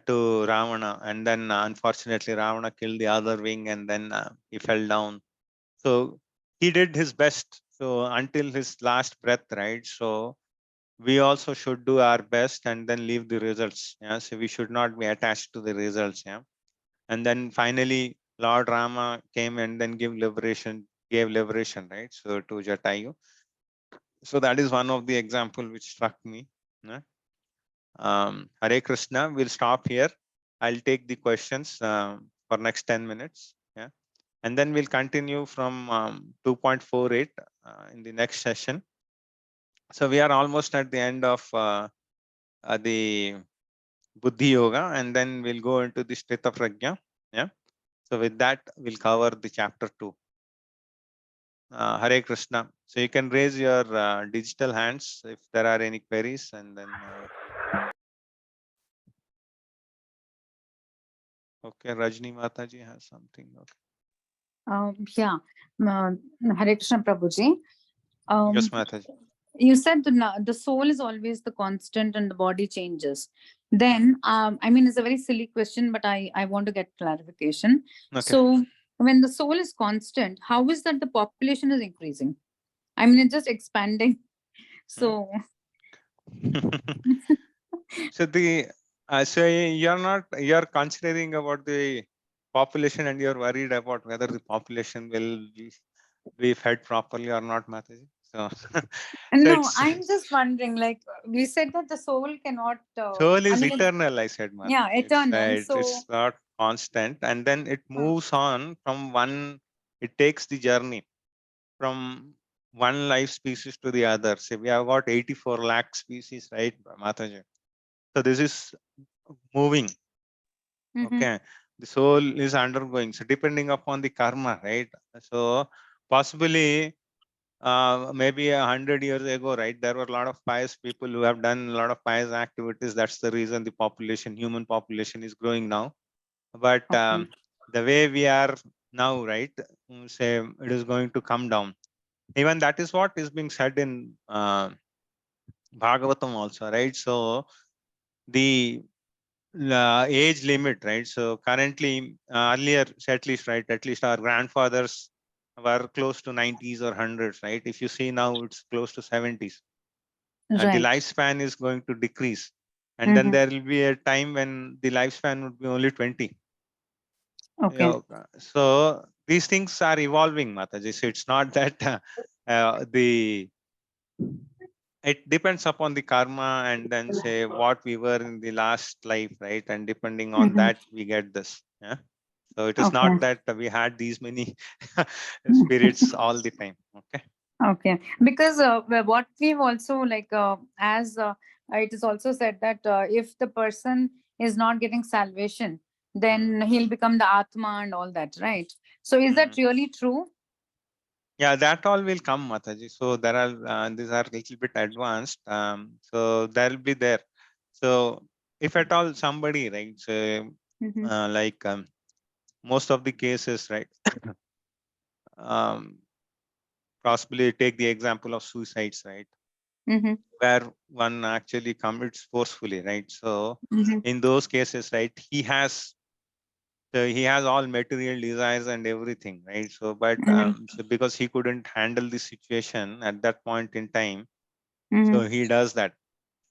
to Ravana, and then unfortunately Ravana killed the other wing, and then he fell down. So he did his best. So until his last breath, right? So we also should do our best and then leave the results. Yeah. So we should not be attached to the results. Yeah. And then finally, Lord Rama came and then gave liberation, right? So to Jatayu. So that is one of the example which struck me. Yeah. Hare Krishna. We'll stop here. I'll take the questions for next 10 minutes. Yeah. And then we'll continue from 2.48 in the next session. So we are almost at the end of the Buddhi Yoga, and then we'll go into the Sthita Prajna. Yeah. So with that, we'll cover the chapter 2. Hare Krishna. So you can raise your digital hands if there are any queries, and then okay, Rajni Mataji has something. Okay. Yeah, Hare Krishna Prabhuji. Yes, Mataji. You said the soul is always the constant and the body changes. Then, I mean, it's a very silly question, but I want to get clarification. Okay. So, when the soul is constant, how is that the population is increasing? I mean, it's just expanding. So, So the so you're considering about the population, and you're worried about whether the population will be fed properly or not, Mataji. So, no, it's, I'm just wondering, like we said that the soul cannot. soul I is mean, eternal, I said, Mataji. yeah, eternal. It's not constant, and then it moves on from one. It takes the journey from one life species to the other. So we have got 84 lakh species, right, Mataji? So this is moving. Okay. The soul is undergoing. So depending upon the karma, right? So possibly maybe 100 years ago, right, there were a lot of pious people who have done a lot of pious activities. That's the reason the population, human population, is growing now. But the way we are now, right, say it is going to come down. Even that is what is being said in Bhagavatam also, right? So the age limit, right? So currently, earlier, at least our grandfathers were close to 90s or 100s, right? If you see now, it's close to 70s. The lifespan is going to decrease. And then there will be a time when the lifespan would be only 20. Okay. So these things are evolving, Mataji. So it's not that it depends upon the karma, and then say what we were in the last life, right? And depending on that, we get this. Yeah. So it is not that we had these many spirits all the time. Okay. Okay, because what we've also like as it is also said that if the person is not getting salvation, then he'll become the Atma and all that, right? So is that really true? Yeah, that all will come, Mataji. So there are these are a little bit advanced. So there will be there. So if at all somebody, right, so like most of the cases, right, possibly take the example of suicides, right, where one actually commits forcefully, right? So in those cases, right, he has all material desires and everything, right? So but so because he couldn't handle the situation at that point in time, so he does that.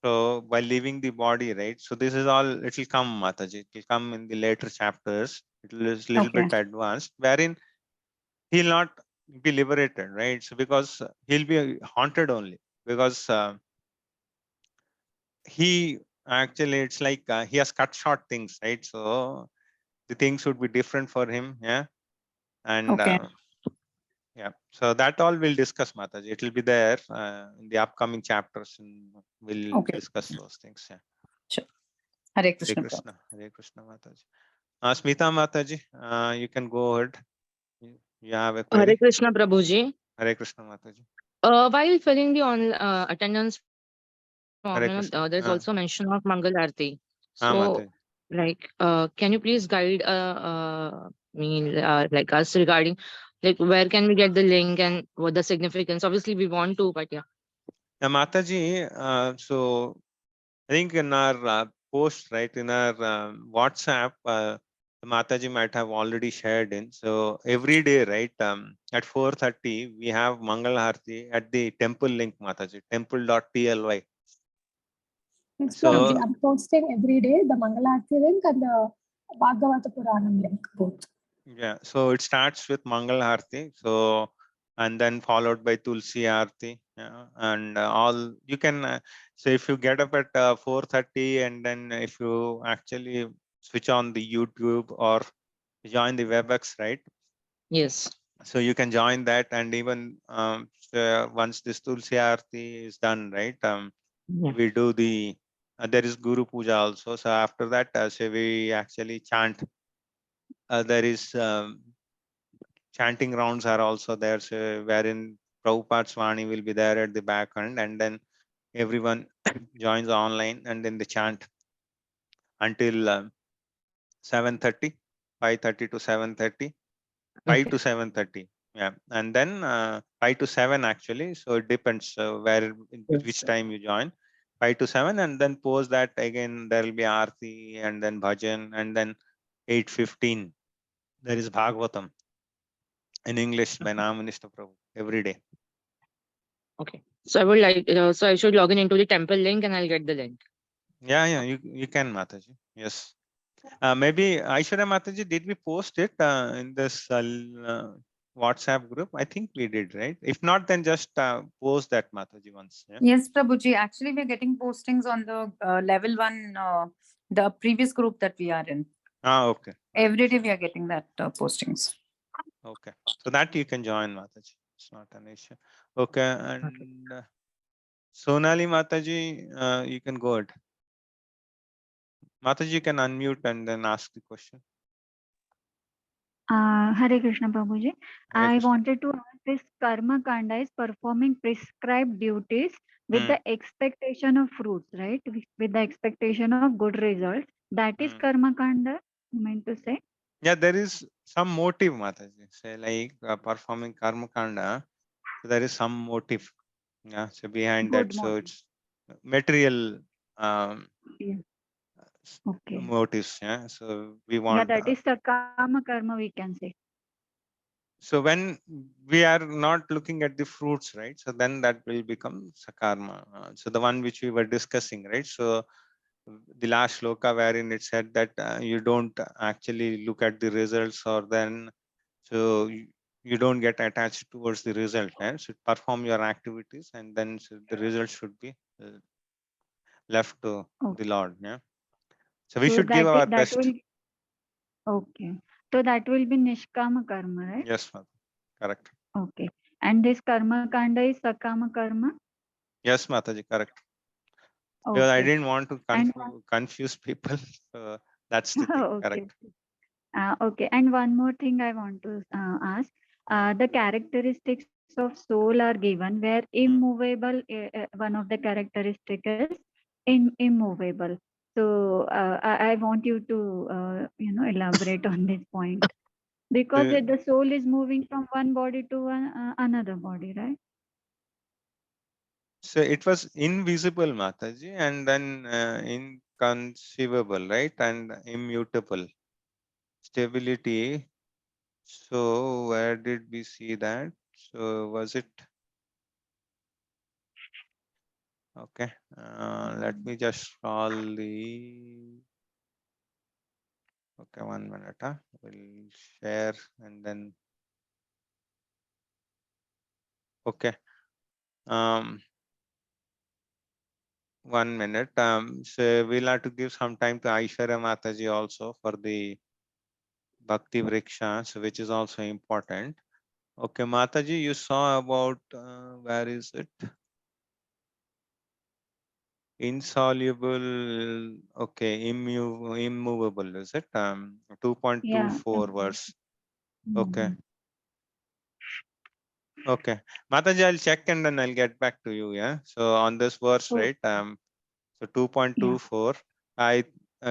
So while leaving the body, right? So this is all, it will come, Mataji. It will come in the later chapters. It is a little Okay. bit advanced, wherein he'll not be liberated, right? So because he'll be haunted only, because he actually, it's like he has cut short things, right? So the things would be different for him, yeah. And Okay. yeah, so that all we'll discuss, Mataji. It will be there in the upcoming chapters, and we'll Okay. discuss those things. Yeah. Sure. Hare Hare Krishna. Krishna, Hare Krishna, Mataji. Smita Mataji, you can go ahead. You have a Hare query. Krishna Prabhuji. Hare Krishna, Mataji. While filling the attendance form, there's Hare also Krishna. mention of Mangal Aarti. So, Mataji. can you please guide me, like us regarding, like, where can we get the link and what the significance? Obviously, we want to, but yeah. Mataji, so I think in our post, right, in our WhatsApp, Mataji might have already shared in. So every day, right, at 4:30, we have Mangal Aarti at the temple link, Mataji, temple.tly. Yes, So Prabhuji, I'm posting every day the Mangalarti link and the Bhagavata Puranam link, both. yeah, so it starts with Mangal Aarti. So and then followed by Tulsi Aarti. Yeah, and all you can. So if you get up at 4:30, and then if you actually switch on the YouTube or join the WebEx, right? Yes. So you can join that, and even so once this Tulsi Aarti is done, right? Yeah. We do the there is Guru Puja also. So after that, so we actually chant. There is chanting rounds are also there, so wherein Prabhupada's Vani will be there at the back end, and then everyone joins online, and then they chant until 7:30, 5:30 to 7:30. 5 Okay. to 7:30, yeah, and then 5 to 7 actually, so it depends where with which Yes. time you join. 5 to 7, and then post that again there will be aarti and then bhajan, and then 8:15 there is bhagavatam in English by Naminister Prabhu every day. Okay. So I would like, so I should log in into the temple link and I'll get the link. Yeah, you can, Mataji. Yes. Maybe Aishwarya Mataji, did we post it in this WhatsApp group? I think we did, right? If not, then just post that, Mataji, once. Yeah. Yes, Prabhuji. Actually, we're getting postings on the level 1, the previous group that we are in. Okay. Every day we are getting that postings. Okay. So that you can join, Mataji. It's not an issue. Okay. And Sonali Mataji, you can go ahead. Mataji, you can unmute and then ask the question. Hare Krishna Prabhuji. Hare I Krishna. wanted to ask, this karma kanda is performing prescribed duties with the expectation of fruits, right? With the expectation of good results. That is karma kanda, you meant to say? Yeah, there is some motive, Mataji. Say like performing karma kanda, so there is some motive. Yeah, so behind that, Good so motive. it's material Yeah. Okay. motives. Yeah, so we Yeah, want. that is sakama karma, we can say. So when we are not looking at the fruits, right? So then that will become sakarma. So the one which we were discussing, right? So the last shloka wherein it said that you don't actually look at the results, or then so you don't get attached towards the result. So perform your activities, and then so the result should be left to the Okay. Lord. Yeah. So we So should give our that best. will, okay. So that will be nishkama karma, right? Yes, ma'am. Correct. Okay. And this karma kanda is sakama karma? Yes, Mataji, correct. Because I Okay. didn't want to And confuse people. So that's the thing. okay. Correct. Okay, and one more thing I want to ask. The characteristics of soul are given where immovable, one of the characteristic is immovable. So I want you to, elaborate on this point. Because Uh, the soul is moving from one body to another body, right? So it was invisible, Mataji, and then inconceivable, right? And immutable. Stability. So where did we see that? So was it Okay, let me just scroll the. Okay, 1 minute. We'll share and then. Okay. 1 minute. So we'll have to give some time to Aishwarya Mataji also for the Bhakti Vrikshas, which is also important. Okay, Mataji, you saw about where is it? Insoluble. Okay, immovable. Is it? 2.24 verse. Okay. Okay, Mataji, I'll check and then I'll get back to you. Yeah. So on this verse, right? So 2.24.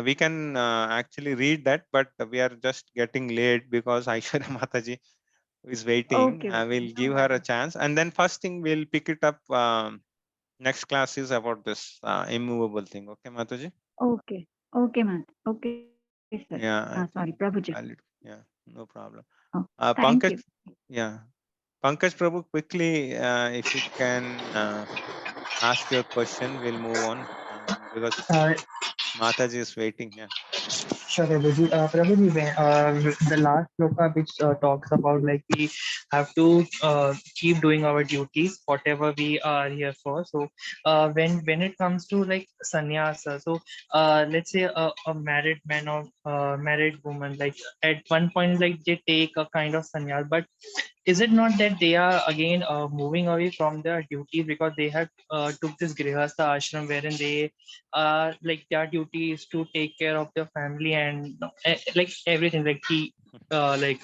We can actually read that, but we are just getting late because Aishwarya Mataji is waiting. Okay, I okay. will give her a chance, and then first thing we'll pick it up. Next class is about this immovable thing. Okay, Mataji. Okay. Okay, man. Okay, sir. Yeah, Sorry, I think Prabhuji. yeah, no problem. Oh, thank you. Pankaj, yeah, Pankaj Prabhu, quickly, if you can ask your question, we'll move on because Uh, Mataji is waiting. Yeah. Sure, Prabhuji. Prabhuji, the last sloka which talks about like we have to keep doing our duties, whatever we are here for. So when it comes to like sannyasa, so let's say a married man or married woman, like at one point like they take a kind of sannyas, but is it not that they are again moving away from their duties because they have took this grihastha ashram wherein they like their duty is to take care of their family and like everything like he like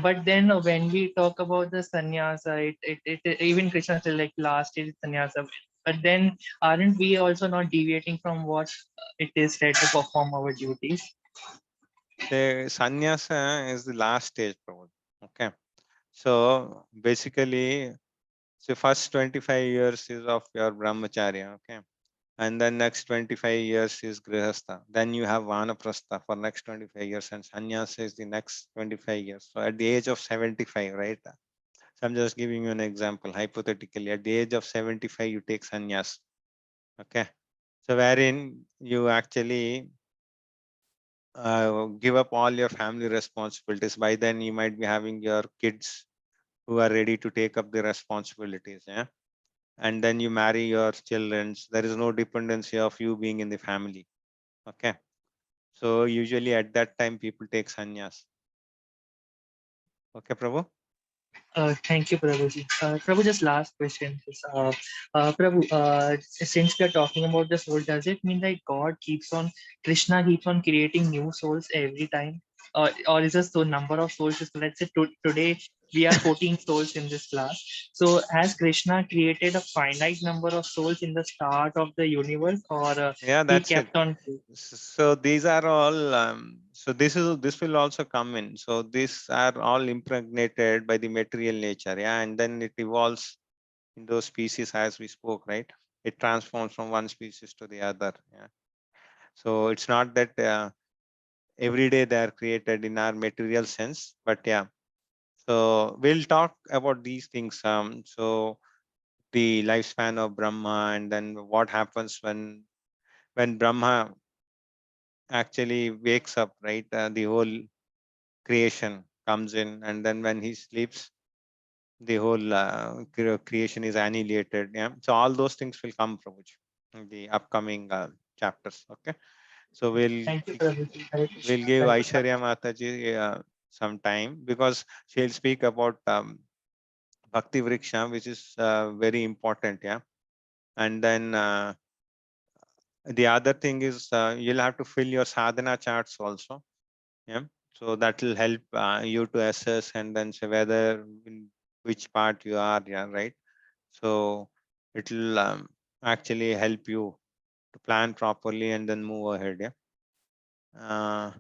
but then when we talk about the sannyasa even Krishna said like last stage is sannyasa, but then aren't we also not deviating from what it is said to perform our duties? The sannyasa is the last stage, Prabhu. Okay. So basically, so first 25 years is of your brahmacharya, okay, and then next 25 years is grihastha. Then you have vanaprastha for next 25 years, and sannyasa is the next 25 years. So at the age of 75, right? So I'm just giving you an example. Hypothetically, at the age of 75, you take sannyas. Okay. So wherein you actually give up all your family responsibilities. By then, you might be having your kids who are ready to take up the responsibilities. Yeah. And then you marry your children. There is no dependency of you being in the family. Okay. So usually at that time, people take sannyas. Okay, Prabhu? Thank you, Prabhuji. Prabhu, just last question. Prabhu, since we are talking about the soul, does it mean that God keeps on, Krishna keeps on creating new souls every time? Or is the so number of souls, let's say today we are 14 souls in this class. So has Krishna created a finite number of souls in the start of the universe, or Yeah, he that's it. kept on? So these are all, so this will also come in. So these are all impregnated by the material nature. Yeah. And then it evolves in those species as we spoke, right? It transforms from one species to the other. Yeah. So it's not that every day they are created in our material sense, but yeah. So we'll talk about these things. So the lifespan of Brahma, and then what happens when Brahma actually wakes up, right? The whole creation comes in, and then when he sleeps, the whole creation is annihilated. Yeah. So all those things will come from in the upcoming chapters. Okay. So Thank you, Prabhuji. Hare we'll Krishna. give Very good. Aishwarya Mataji some time because she'll speak about Bhakti Vriksha, which is very important. Yeah. And then the other thing is you'll have to fill your sadhana charts also. Yeah. So that will help you to assess and then say whether in which part you are. Yeah. Right. So it will actually help you to plan properly and then move ahead. Yeah.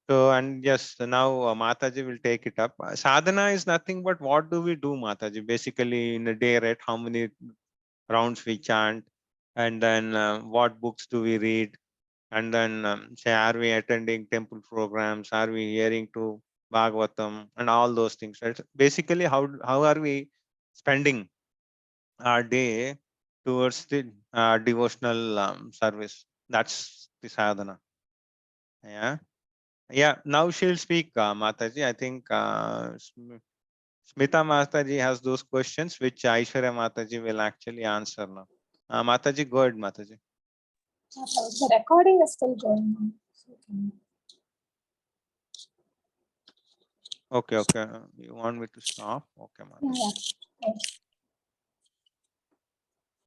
So, and yes, so now Mataji will take it up. Sadhana is nothing but what do we do, Mataji? Basically, in a day, right? How many rounds we chant, and then what books do we read, and then say, are we attending temple programs? Are we hearing to Bhagavatam and all those things? Right? Basically, how are we spending our day towards the devotional service. That's the sadhana. Yeah. Yeah. Now she'll speak, Mataji. I think Smita Mataji has those questions which Aishwarya Mataji will actually answer now. Mataji, go ahead, Mataji. The recording is still going on. So Okay, okay. You want me to stop? Okay, Mataji. yeah. Thanks.